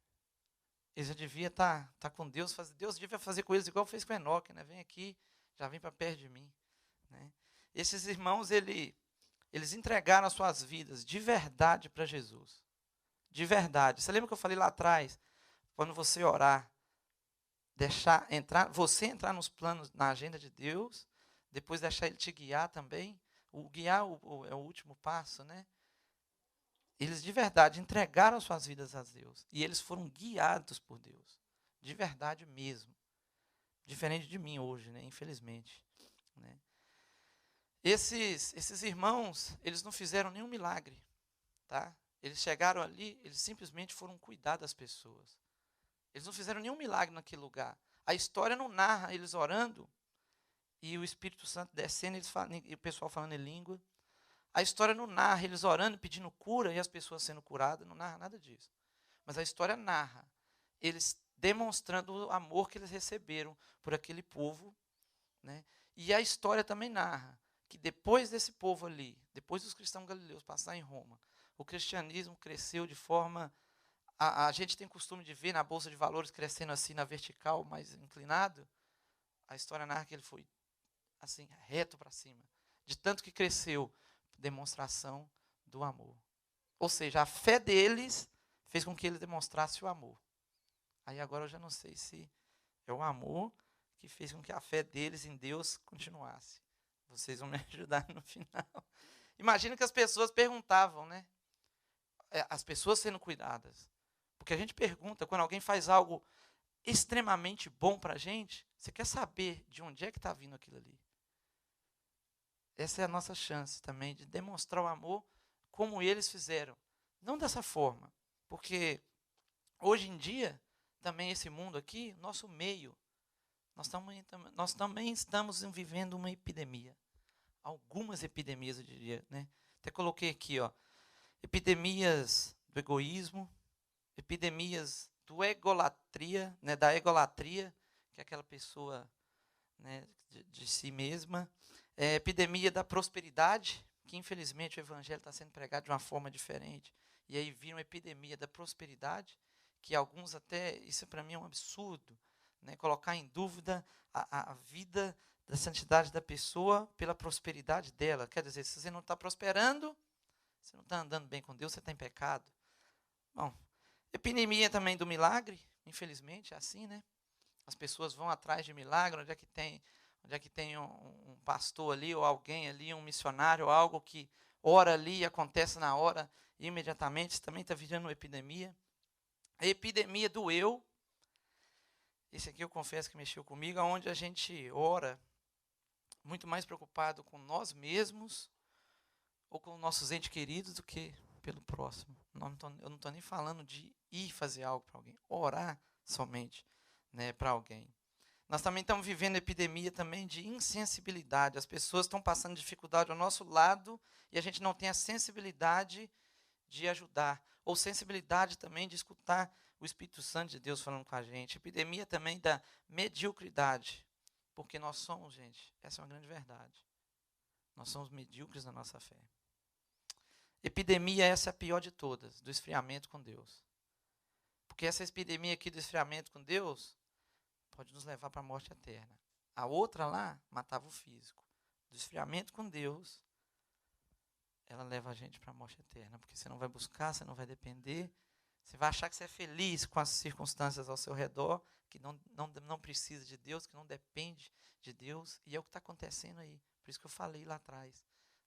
Eles já deviam estar com Deus. Deus devia fazer coisas igual fez com Enoque, né? Vem aqui, já vem para perto de mim. Né? Esses irmãos, eles entregaram as suas vidas de verdade para Jesus. De verdade. Você lembra que eu falei lá atrás? Quando você orar, você entrar nos planos, na agenda de Deus, depois deixar Ele te guiar também. O guiar é o último passo, né? Eles de verdade entregaram suas vidas a Deus. E eles foram guiados por Deus. De verdade mesmo. Diferente de mim hoje, né? Infelizmente. Né? Esses irmãos, eles não fizeram nenhum milagre. Tá? Eles chegaram ali, eles simplesmente foram cuidar das pessoas. Eles não fizeram nenhum milagre naquele lugar. A história não narra eles orando e o Espírito Santo descendo e o pessoal falando em língua. A história não narra eles orando, pedindo cura e as pessoas sendo curadas, não narra nada disso. Mas a história narra eles demonstrando o amor que eles receberam por aquele povo. Né? E a história também narra que depois desse povo ali, depois dos cristãos galileus passar em Roma, o cristianismo cresceu de forma... A gente tem costume de ver na Bolsa de Valores crescendo assim na vertical, mais inclinado. A história narra que ele foi assim, reto para cima. De tanto que cresceu, demonstração do amor. Ou seja, a fé deles fez com que eles demonstrassem o amor. Aí agora eu já não sei se é o amor que fez com que a fé deles em Deus continuasse. Vocês vão me ajudar no final. Imagina que as pessoas perguntavam, né? As pessoas sendo cuidadas. Porque a gente pergunta, quando alguém faz algo extremamente bom para a gente, você quer saber de onde é que está vindo aquilo ali. Essa é a nossa chance também de demonstrar o amor como eles fizeram. Não dessa forma, porque hoje em dia, também esse mundo aqui, nosso meio, nós também estamos vivendo uma epidemia. Algumas epidemias, eu diria. Né? Até coloquei aqui, ó, epidemias do egoísmo, epidemias do egolatria, né, da egolatria, que é aquela pessoa, né, de si mesma, epidemia da prosperidade, que infelizmente o evangelho está sendo pregado de uma forma diferente, e aí vira uma epidemia da prosperidade, que alguns até, isso para mim é um absurdo, né, colocar em dúvida a vida da santidade da pessoa pela prosperidade dela. Quer dizer, se você não está prosperando, você não está andando bem com Deus, você está em pecado. Bom, epidemia também do milagre, infelizmente, é assim, né? As pessoas vão atrás de milagre, onde é que tem um pastor ali, ou alguém ali, um missionário, ou algo que ora ali e acontece na hora, imediatamente, isso também está virando uma epidemia. A epidemia do eu, esse aqui eu confesso que mexeu comigo, onde a gente ora muito mais preocupado com nós mesmos, ou com nossos entes queridos, do que pelo próximo. Eu não estou nem falando de ir fazer algo para alguém, orar somente, né, para alguém. Nós também estamos vivendo epidemia também de insensibilidade. As pessoas estão passando dificuldade ao nosso lado e a gente não tem a sensibilidade de ajudar. Ou sensibilidade também de escutar o Espírito Santo de Deus falando com a gente. Epidemia também da mediocridade. Porque nós somos, gente, essa é uma grande verdade. Nós somos medíocres na nossa fé. Epidemia, essa é a pior de todas, do esfriamento com Deus. Porque essa epidemia aqui do esfriamento com Deus pode nos levar para a morte eterna. A outra lá matava o físico. Do esfriamento com Deus, ela leva a gente para a morte eterna. Porque você não vai buscar, você não vai depender. Você vai achar que você é feliz com as circunstâncias ao seu redor, que não precisa de Deus, que não depende de Deus. E é o que está acontecendo aí. Por isso que eu falei lá atrás,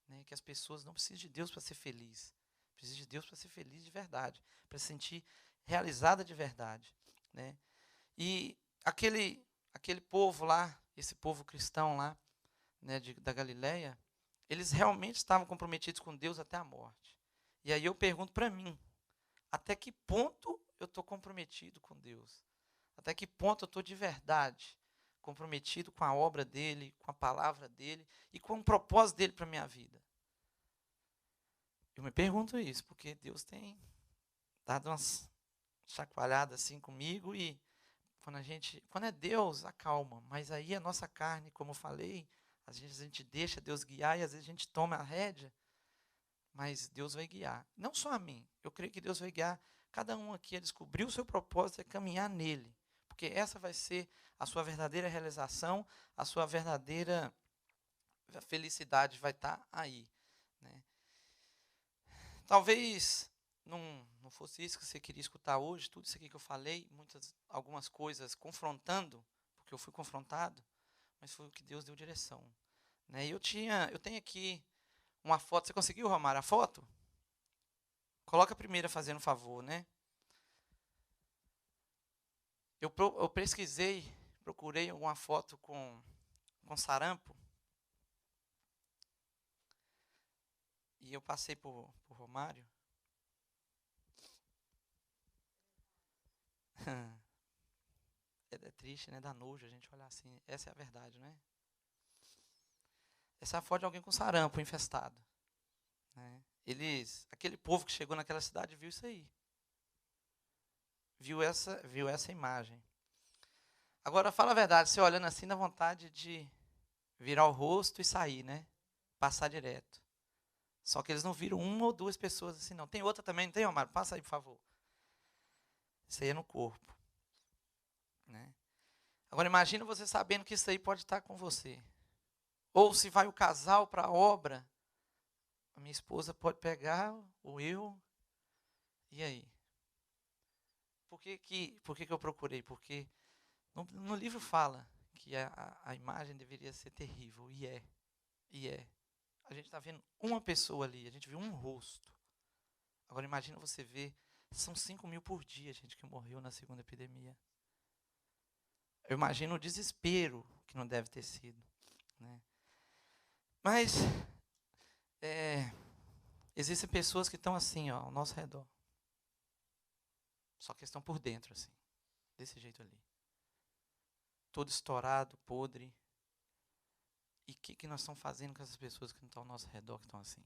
né, que as pessoas não precisam de Deus para ser feliz. Precisam de Deus para ser feliz de verdade. Para se sentir realizada de verdade. Né? E aquele povo lá, esse povo cristão lá, né, da Galileia, eles realmente estavam comprometidos com Deus até a morte. E aí eu pergunto para mim, até que ponto eu estou comprometido com Deus? Até que ponto eu estou de verdade comprometido com a obra dele, com a palavra dele e com o propósito dele para a minha vida? Eu me pergunto isso, porque Deus tem dado umas chacoalhadas assim comigo e quando é Deus, acalma, mas aí a nossa carne, como eu falei, às vezes a gente deixa Deus guiar e às vezes a gente toma a rédea, mas Deus vai guiar. Não só a mim, eu creio que Deus vai guiar cada um aqui a descobrir o seu propósito e a caminhar nele, porque essa vai ser a sua verdadeira realização, a sua verdadeira felicidade vai estar aí. Né? Talvez não fosse isso que você queria escutar hoje, tudo isso aqui que eu falei, algumas coisas confrontando, porque eu fui confrontado, mas foi o que Deus deu direção. Né? E eu tenho aqui uma foto. Você conseguiu, Romário, a foto? Coloca a primeira fazendo um favor, né? Eu pesquisei, procurei alguma foto com sarampo, e eu passei por Romário. É triste, né? Dá nojo a gente olhar assim. Essa é a verdade, né? Essa é a foto de alguém com sarampo infestado. Né? Aquele povo que chegou naquela cidade viu isso aí. Viu essa imagem. Agora, fala a verdade, você olhando assim, dá vontade de virar o rosto e sair, né? Passar direto. Só que eles não viram uma ou duas pessoas assim, não. Tem outra também, não tem, Omar? Passa aí, por favor. Isso aí é no corpo. Né? Agora, imagina você sabendo que isso aí pode estar com você. Ou se vai o casal para a obra, a minha esposa pode pegar, ou eu. E aí? Por que eu procurei? Porque no livro fala que a imagem deveria ser terrível. E é. E é. A gente está vendo uma pessoa ali, a gente viu um rosto. Agora imagina você ver, são 5.000 por dia, gente, que morreu na segunda epidemia. Eu imagino o desespero que não deve ter sido. Né? Mas existem pessoas que estão assim, ó, ao nosso redor. Só que estão por dentro, assim. Desse jeito ali. Todo estourado, podre. E o que nós estamos fazendo com essas pessoas que não estão ao nosso redor, que estão assim?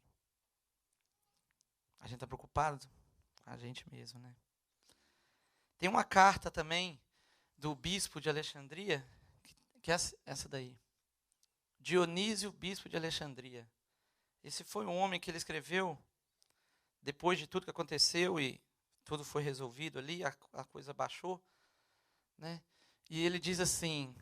A gente está preocupado com a gente mesmo, né? Tem uma carta também do bispo de Alexandria, que é essa daí. Dionísio, bispo de Alexandria. Esse foi um homem que ele escreveu depois de tudo que aconteceu e tudo foi resolvido ali, a coisa baixou. Né? E ele diz assim: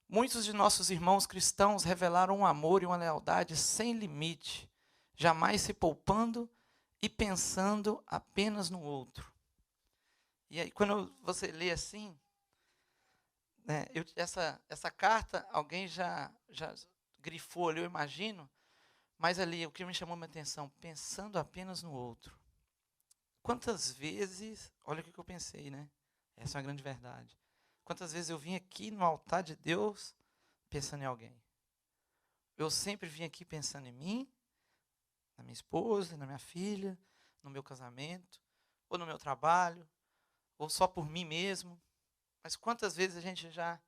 muitos de nossos irmãos cristãos revelaram um amor e uma lealdade sem limite, jamais se poupando e pensando apenas no outro. E aí, quando você lê assim, né, essa carta, alguém já grifou ali, eu imagino, mas ali, o que me chamou a minha atenção, pensando apenas no outro. Quantas vezes, olha o que eu pensei, né? Essa é uma grande verdade. Quantas vezes eu vim aqui no altar de Deus pensando em alguém? Eu sempre vim aqui pensando em mim, na minha esposa, na minha filha, no meu casamento, ou no meu trabalho, ou só por mim mesmo. Mas quantas vezes a gente já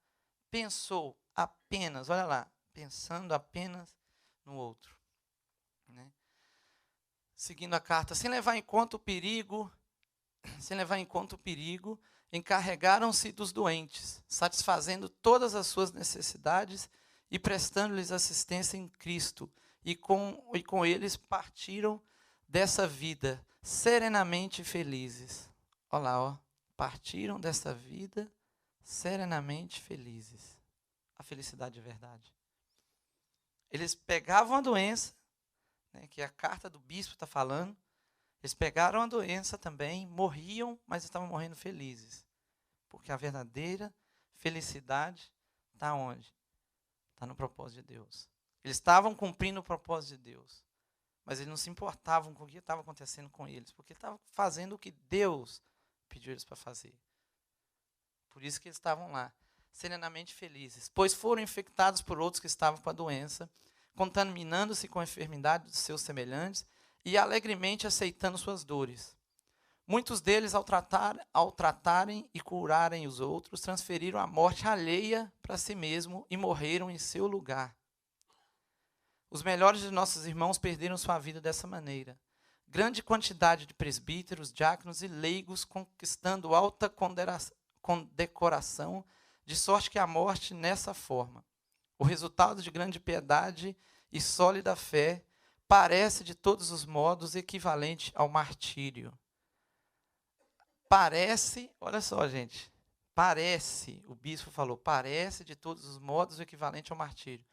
pensou apenas, olha lá, pensando apenas no outro. Né? Seguindo a carta, sem levar em conta o perigo, encarregaram-se dos doentes, satisfazendo todas as suas necessidades e prestando-lhes assistência em Cristo. E com eles partiram dessa vida serenamente felizes. Olha lá, ó. Partiram dessa vida serenamente felizes. A felicidade de verdade. Eles pegavam a doença, né, que a carta do bispo está falando. Eles pegaram a doença também, morriam, mas estavam morrendo felizes. Porque a verdadeira felicidade está onde? Está no propósito de Deus. Eles estavam cumprindo o propósito de Deus. Mas eles não se importavam com o que estava acontecendo com eles. Porque estavam fazendo o que Deus pediu eles para fazer. Por isso que eles estavam lá, serenamente felizes. Pois foram infectados por outros que estavam com a doença, contaminando-se com a enfermidade dos seus semelhantes e alegremente aceitando suas dores. Muitos deles, ao tratarem e curarem os outros, transferiram a morte alheia para si mesmo e morreram em seu lugar. Os melhores de nossos irmãos perderam sua vida dessa maneira. Grande quantidade de presbíteros, diáconos e leigos conquistando alta condecoração, de sorte que a morte nessa forma, o resultado de grande piedade e sólida fé, parece de todos os modos equivalente ao martírio. Parece, olha só, gente, parece, o bispo falou, parece de todos os modos equivalente ao martírio.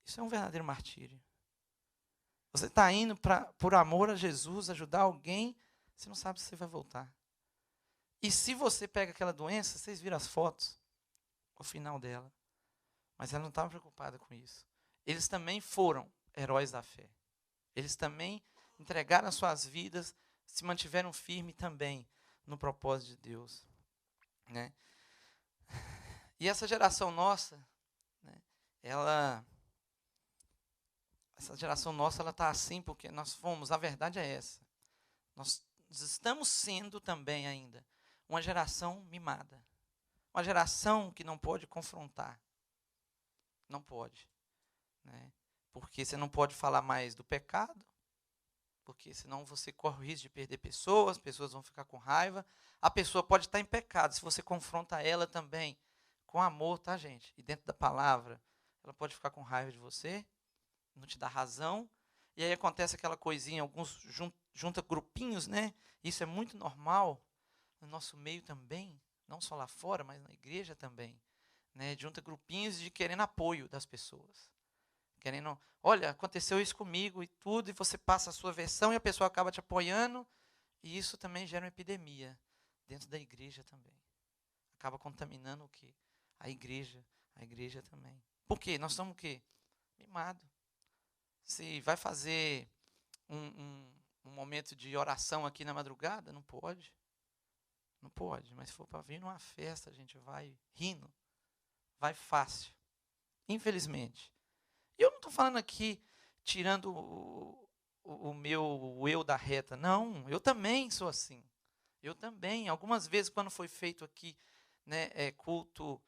Isso é um verdadeiro martírio. Você está indo por amor a Jesus, ajudar alguém, você não sabe se você vai voltar. E se você pega aquela doença, vocês viram as fotos, o final dela. Mas ela não estava preocupada com isso. Eles também foram heróis da fé. Eles também entregaram as suas vidas, se mantiveram firmes também no propósito de Deus. Né? E essa geração nossa, né, essa geração nossa, ela está assim porque nós fomos, a verdade é essa. Nós estamos sendo também ainda uma geração mimada. Uma geração que não pode confrontar. Não pode. Né? Porque você não pode falar mais do pecado, porque senão você corre o risco de perder pessoas, pessoas vão ficar com raiva. A pessoa pode estar em pecado, se você confronta ela também com amor, tá, gente? E dentro da palavra, ela pode ficar com raiva de você, não te dá razão, e aí acontece aquela coisinha, alguns junta grupinhos, né? Isso é muito normal no nosso meio também, não só lá fora, mas na igreja também, né? Junta grupinhos de querendo apoio das pessoas. Querendo, olha, aconteceu isso comigo e tudo, e você passa a sua versão e a pessoa acaba te apoiando, e isso também gera uma epidemia dentro da igreja também. Acaba contaminando o quê? A igreja também. Por quê? Nós estamos o quê? Mimado. Se vai fazer um momento de oração aqui na madrugada, não pode. Não pode, mas se for para vir numa festa, a gente vai rindo, vai fácil. Infelizmente. E eu não estou falando aqui tirando o meu eu da reta. Não, eu também sou assim. Eu também. Algumas vezes, quando foi feito aqui, né, culto,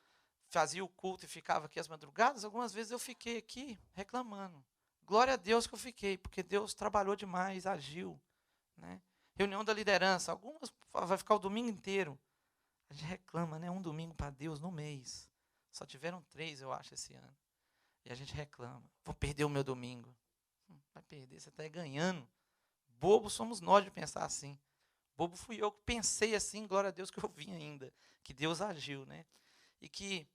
fazia o culto e ficava aqui às madrugadas, algumas vezes eu fiquei aqui reclamando. Glória a Deus que eu fiquei, porque Deus trabalhou demais, agiu. Né? Reunião da liderança, algumas vai ficar o domingo inteiro. A gente reclama, né? Um domingo para Deus no mês. Só tiveram 3, eu acho, esse ano. E a gente reclama. Vou perder o meu domingo. Vai perder, você está ganhando. Bobo somos nós de pensar assim. Bobo fui eu que pensei assim, glória a Deus que eu vim ainda. Que Deus agiu, né? E que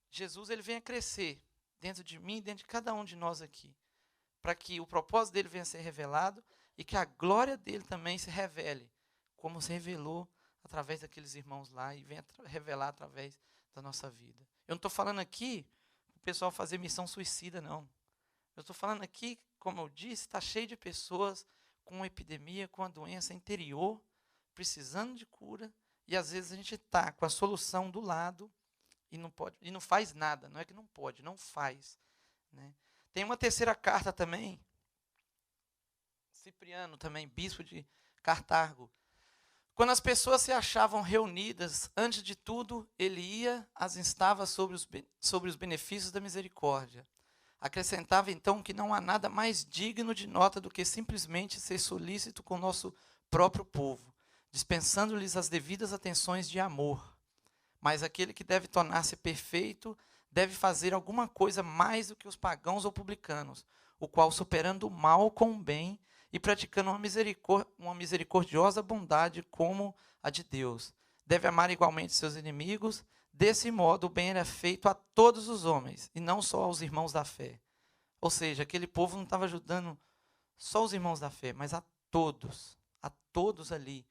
Jesus ele venha crescer dentro de mim e dentro de cada um de nós aqui. Para que o propósito dele venha a ser revelado e que a glória dele também se revele. Como se revelou através daqueles irmãos lá e venha revelar através da nossa vida. Eu não estou falando aqui o pessoal fazer missão suicida, não. Eu estou falando aqui, como eu disse, está cheio de pessoas com uma epidemia, com uma doença interior, precisando de cura, e às vezes a gente está com a solução do lado e não pode, e não faz nada. Não é que não pode, não faz. Né? Tem uma terceira carta também, Cipriano também, bispo de Cartago, Quando as pessoas se achavam reunidas, antes de tudo, ele ia, as instava sobre os benefícios da misericórdia. Acrescentava então que não há nada mais digno de nota do que simplesmente ser solícito com o nosso próprio povo, dispensando-lhes as devidas atenções de amor. Mas aquele que deve tornar-se perfeito deve fazer alguma coisa mais do que os pagãos ou publicanos, o qual, superando o mal com o bem e praticando uma misericordiosa bondade como a de Deus, deve amar igualmente seus inimigos. Desse modo, o bem era feito a todos os homens, e não só aos irmãos da fé. Ou seja, aquele povo não estava ajudando só os irmãos da fé, mas a todos ali,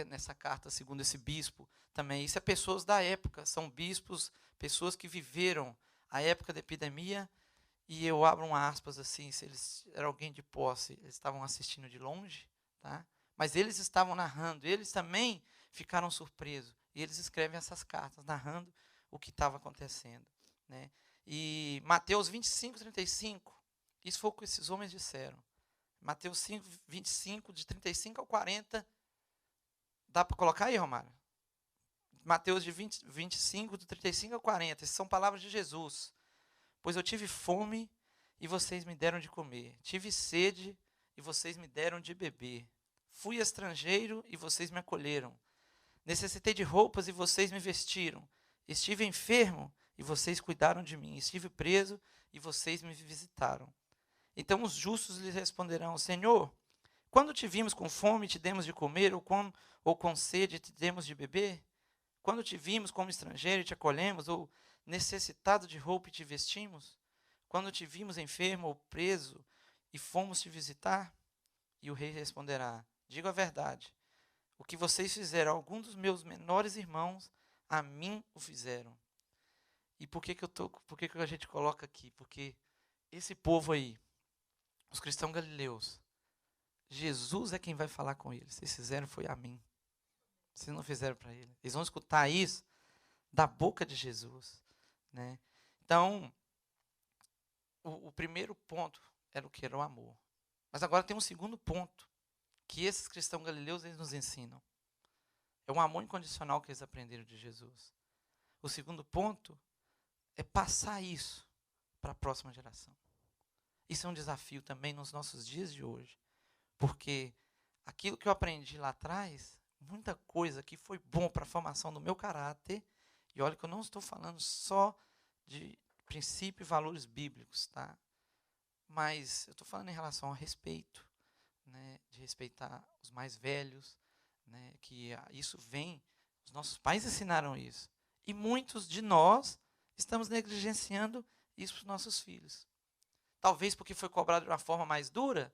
nessa carta, segundo esse bispo também. Isso é pessoas da época, são bispos, pessoas que viveram a época da epidemia, e eu abro um aspas assim, se eles eram alguém de posse, eles estavam assistindo de longe, tá? Mas eles estavam narrando, eles também ficaram surpresos, e eles escrevem essas cartas, narrando o que estava acontecendo, né? E Mateus 25, 35, isso foi o que esses homens disseram. Mateus 5, 25, de 35 ao 40, dá para colocar aí, Romário? Mateus de 25, de 35 ao 40, essas são palavras de Jesus. Pois eu tive fome e vocês me deram de comer. Tive sede e vocês me deram de beber. Fui estrangeiro e vocês me acolheram. Necessitei de roupas e vocês me vestiram. Estive enfermo e vocês cuidaram de mim. Estive preso e vocês me visitaram. Então os justos lhes responderão: Senhor, quando te vimos com fome, te demos de comer, ou com sede, te demos de beber? Quando te vimos como estrangeiro e te acolhemos, ou necessitado de roupa e te vestimos? Quando te vimos enfermo ou preso e fomos te visitar? E o rei responderá: digo a verdade, o que vocês fizeram a algum dos meus menores irmãos, a mim o fizeram. E por que a gente coloca aqui? Porque esse povo aí, os cristãos galileus, Jesus é quem vai falar com eles. Vocês fizeram foi a mim. Vocês não fizeram para ele. Eles vão escutar isso da boca de Jesus, né? Então, o primeiro ponto era o que? Era o amor. Mas agora tem um segundo ponto que esses cristãos galileus eles nos ensinam. É um amor incondicional que eles aprenderam de Jesus. O segundo ponto é passar isso para a próxima geração. Isso é um desafio também nos nossos dias de hoje. Porque aquilo que eu aprendi lá atrás, muita coisa que foi bom para a formação do meu caráter, e olha que eu não estou falando só de princípios e valores bíblicos, tá? Mas eu estou falando em relação ao respeito, né? De respeitar os mais velhos, né? Que isso vem, os nossos pais ensinaram isso. E muitos de nós estamos negligenciando isso para os nossos filhos. Talvez porque foi cobrado de uma forma mais dura,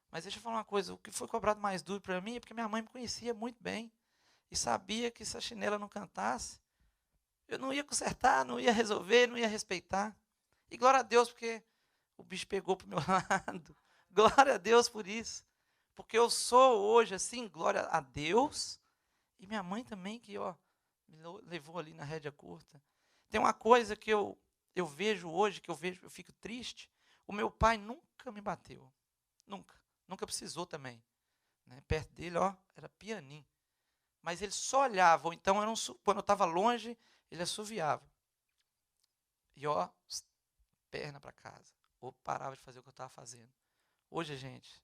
mas deixa eu falar uma coisa, o que foi cobrado mais duro para mim é porque minha mãe me conhecia muito bem e sabia que se a chinela não cantasse, eu não ia consertar, não ia resolver, não ia respeitar. E glória a Deus porque o bicho pegou para o meu lado. Glória a Deus por isso. Porque eu sou hoje assim, glória a Deus. E minha mãe também que me levou ali na rédea curta. Tem uma coisa que eu vejo hoje, eu fico triste. O meu pai nunca me bateu. Nunca. Nunca precisou também. Né? Perto dele, era pianinho. Mas ele só olhava, ou então quando eu estava longe, ele assoviava. E perna para casa. Ou parava de fazer o que eu estava fazendo. Hoje, gente,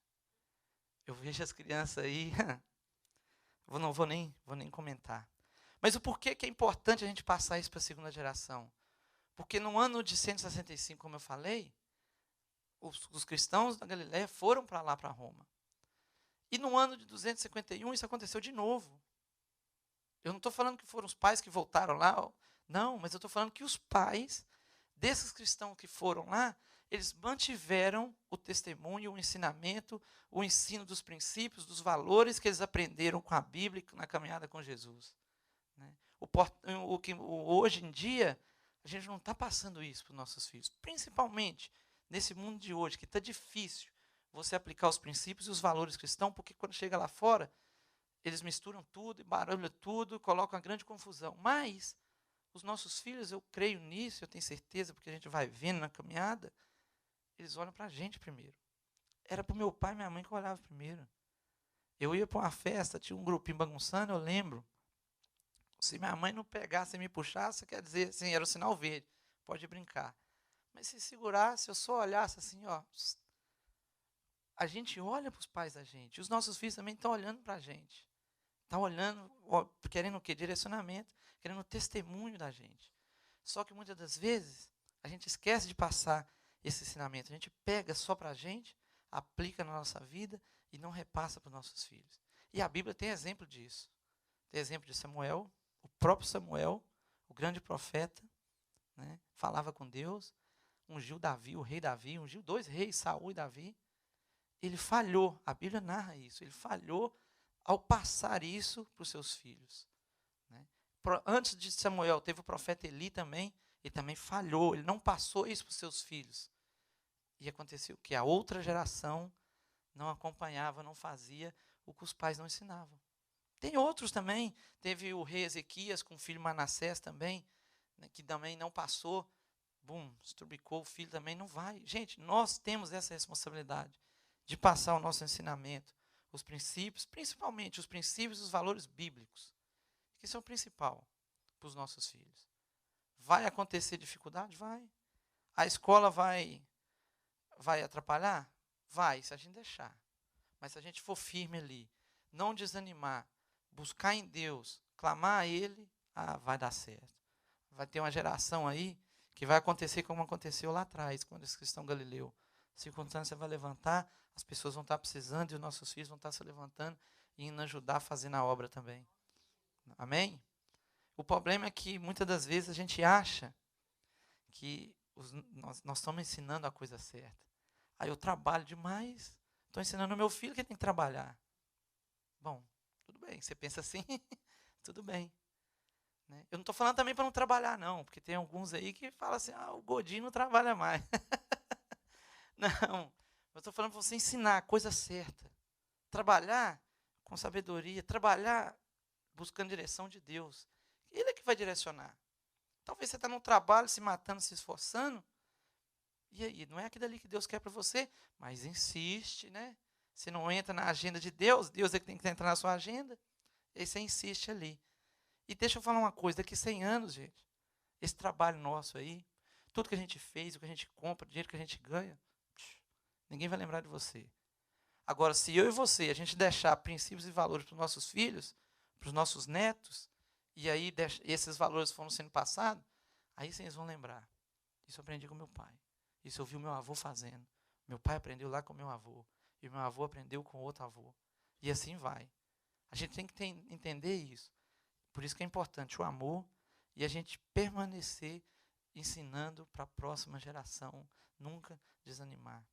eu vejo as crianças aí, não vou nem comentar. Mas o porquê que é importante a gente passar isso para a segunda geração? Porque no ano de 165, como eu falei, os cristãos da Galiléia foram para lá, para Roma. E no ano de 251, isso aconteceu de novo. Eu não estou falando que foram os pais que voltaram lá, não, mas eu estou falando que os pais desses cristãos que foram lá, eles mantiveram o testemunho, o ensinamento, o ensino dos princípios, dos valores que eles aprenderam com a Bíblia na caminhada com Jesus. Né? Hoje em dia, a gente não está passando isso para os nossos filhos, principalmente nesse mundo de hoje, que está difícil você aplicar os princípios e os valores cristãos, porque quando chega lá fora, eles misturam tudo, embaralham tudo, colocam uma grande confusão. Mas os nossos filhos, eu creio nisso, eu tenho certeza, porque a gente vai vendo na caminhada, eles olham para a gente primeiro. Era para o meu pai e minha mãe que eu olhava primeiro. Eu ia para uma festa, tinha um grupinho bagunçando, eu lembro. Se minha mãe não pegasse e me puxasse, quer dizer, assim, era o sinal verde. Pode brincar. Mas se segurasse, eu só olhasse assim, ó. A gente olha para os pais da gente. Os nossos filhos também estão olhando para a gente. Estão olhando, ó, querendo o quê? Direcionamento, querendo testemunho da gente. Só que muitas das vezes, a gente esquece de passar esse ensinamento. A gente pega só para a gente, aplica na nossa vida e não repassa para os nossos filhos. E a Bíblia tem exemplo disso. Tem exemplo de Samuel, o próprio Samuel, o grande profeta, né, falava com Deus, ungiu Davi, o rei Davi, ungiu 2 reis, Saul e Davi. Ele falhou, a Bíblia narra isso, ele falhou ao passar isso para os seus filhos. Né? Antes de Samuel, teve o profeta Eli também, ele também falhou, ele não passou isso para os seus filhos. E aconteceu que a outra geração não acompanhava, não fazia o que os pais não ensinavam. Tem outros também, teve o rei Ezequias com o filho Manassés também, né, que também não passou, estrubicou o filho também, não vai. Gente, nós temos essa responsabilidade de passar o nosso ensinamento, os princípios, principalmente os princípios e os valores bíblicos, que são o principal para os nossos filhos. Vai acontecer dificuldade? Vai. A escola vai atrapalhar? Vai, se a gente deixar. Mas se a gente for firme ali, não desanimar, buscar em Deus, clamar a Ele, vai dar certo. Vai ter uma geração aí que vai acontecer como aconteceu lá atrás, quando esse cristão Galileu. A circunstância vai levantar, as pessoas vão estar precisando e os nossos filhos vão estar se levantando e indo ajudar a fazer na obra também. Amém? O problema é que muitas das vezes a gente acha que nós estamos ensinando a coisa certa. Aí eu trabalho demais, estou ensinando ao meu filho que ele tem que trabalhar. Bom, tudo bem, você pensa assim, tudo bem. Né? Eu não estou falando também para não trabalhar, não, porque tem alguns aí que falam assim, o Godinho não trabalha mais. Não, eu estou falando para você ensinar a coisa certa. Trabalhar com sabedoria, trabalhar buscando direção de Deus. Ele é que vai direcionar. Talvez você está no trabalho, se matando, se esforçando, e aí, não é aquilo ali que Deus quer para você, mas insiste, né? Você não entra na agenda de Deus, Deus é que tem que entrar na sua agenda, e aí você insiste ali. E deixa eu falar uma coisa, daqui 100 anos, gente, esse trabalho nosso aí, tudo que a gente fez, o que a gente compra, o dinheiro que a gente ganha, ninguém vai lembrar de você. Agora, se eu e você, a gente deixar princípios e valores para os nossos filhos, para os nossos netos, e aí esses valores foram sendo passados, aí vocês vão lembrar. Isso eu aprendi com meu pai. Isso eu vi o meu avô fazendo. Meu pai aprendeu lá com meu avô. E meu avô aprendeu com outro avô. E assim vai. A gente tem que entender isso. Por isso que é importante o amor e a gente permanecer ensinando para a próxima geração. Nunca desanimar.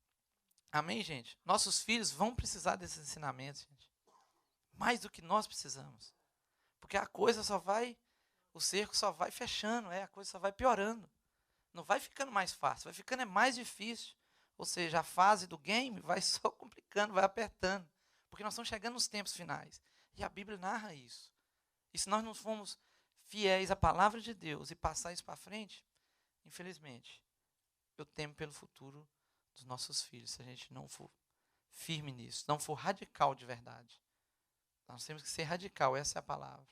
Amém, gente? Nossos filhos vão precisar desses ensinamentos, gente. Mais do que nós precisamos. Porque a coisa o cerco só vai fechando, a coisa só vai piorando. Não vai ficando mais fácil, vai ficando mais difícil. Ou seja, a fase do game vai só complicando, vai apertando. Porque nós estamos chegando nos tempos finais. E a Bíblia narra isso. E se nós não formos fiéis à palavra de Deus e passar isso para frente, infelizmente, eu temo pelo futuro dos nossos filhos, se a gente não for firme nisso, não for radical de verdade. Nós temos que ser radical, essa é a palavra.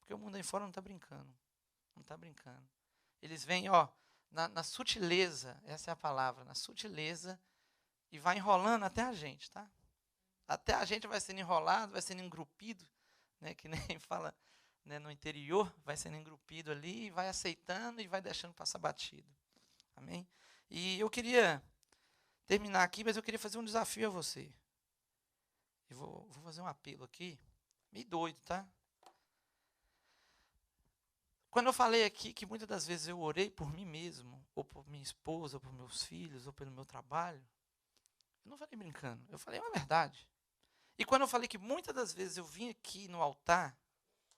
Porque o mundo aí fora não está brincando. Não está brincando. Eles vêm, na sutileza, essa é a palavra, na sutileza, e vai enrolando até a gente, tá? Até a gente vai sendo enrolado, vai sendo engrupido, né, que nem fala, né, no interior, vai sendo engrupido ali, e vai aceitando e vai deixando passar batido. Amém? E eu queria terminar aqui, mas eu queria fazer um desafio a você. Eu vou fazer um apelo aqui, meio doido, tá? Quando eu falei aqui que muitas das vezes eu orei por mim mesmo, ou por minha esposa, ou por meus filhos, ou pelo meu trabalho, eu não falei brincando, eu falei uma verdade. E quando eu falei que muitas das vezes eu vim aqui no altar,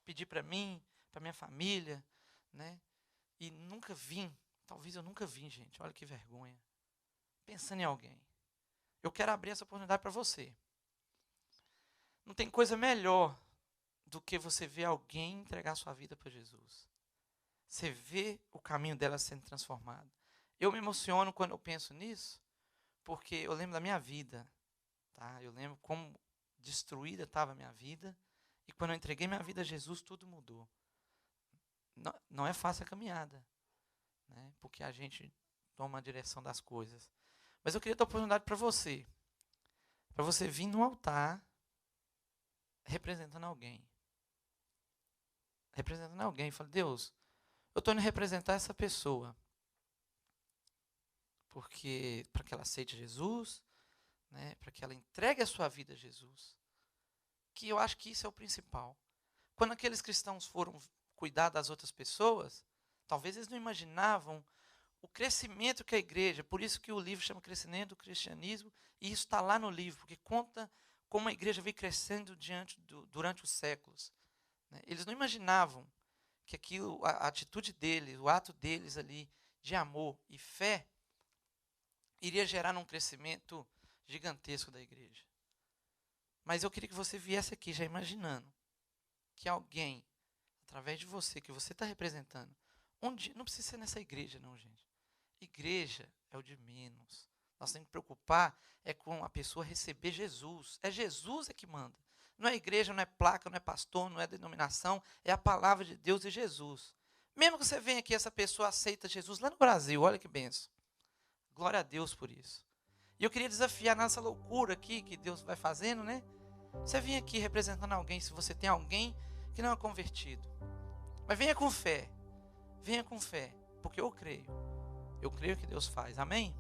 pedir para mim, para minha família, né, e nunca vim, talvez eu nunca vim, gente, olha que vergonha, pensando em alguém. Eu quero abrir essa oportunidade para você. Não tem coisa melhor do que você ver alguém entregar sua vida para Jesus. Você vê o caminho dela sendo transformado. Eu me emociono quando eu penso nisso, porque eu lembro da minha vida. Tá? Eu lembro como destruída estava a minha vida. E quando eu entreguei minha vida a Jesus, tudo mudou. Não é fácil a caminhada, né? Porque a gente toma a direção das coisas. Mas eu queria dar a oportunidade para você vir no altar representando alguém. Representando alguém. Fala, Deus, eu estou indo representar essa pessoa. Porque para que ela aceite Jesus, né, para que ela entregue a sua vida a Jesus. Que eu acho que isso é o principal. Quando aqueles cristãos foram cuidar das outras pessoas, talvez eles não imaginavam o crescimento que a igreja, por isso que o livro chama Crescimento do Cristianismo, e isso está lá no livro, porque conta como a igreja veio crescendo durante os séculos. Né? Eles não imaginavam que aquilo, a atitude deles, o ato deles ali de amor e fé, iria gerar um crescimento gigantesco da igreja. Mas eu queria que você viesse aqui já imaginando que alguém, através de você, que você está representando, não precisa ser nessa igreja não, gente. Igreja é o de menos. Nós temos que preocupar com a pessoa receber Jesus. É Jesus que manda. Não é igreja, não é placa, não é pastor, não é denominação, é a palavra de Deus e Jesus. Mesmo que você venha aqui, essa pessoa aceita Jesus lá no Brasil, olha que benção. Glória a Deus por isso. E eu queria desafiar nessa loucura aqui que Deus vai fazendo, né? Você vem aqui representando alguém, se você tem alguém que não é convertido. Mas venha com fé, porque eu creio que Deus faz, amém?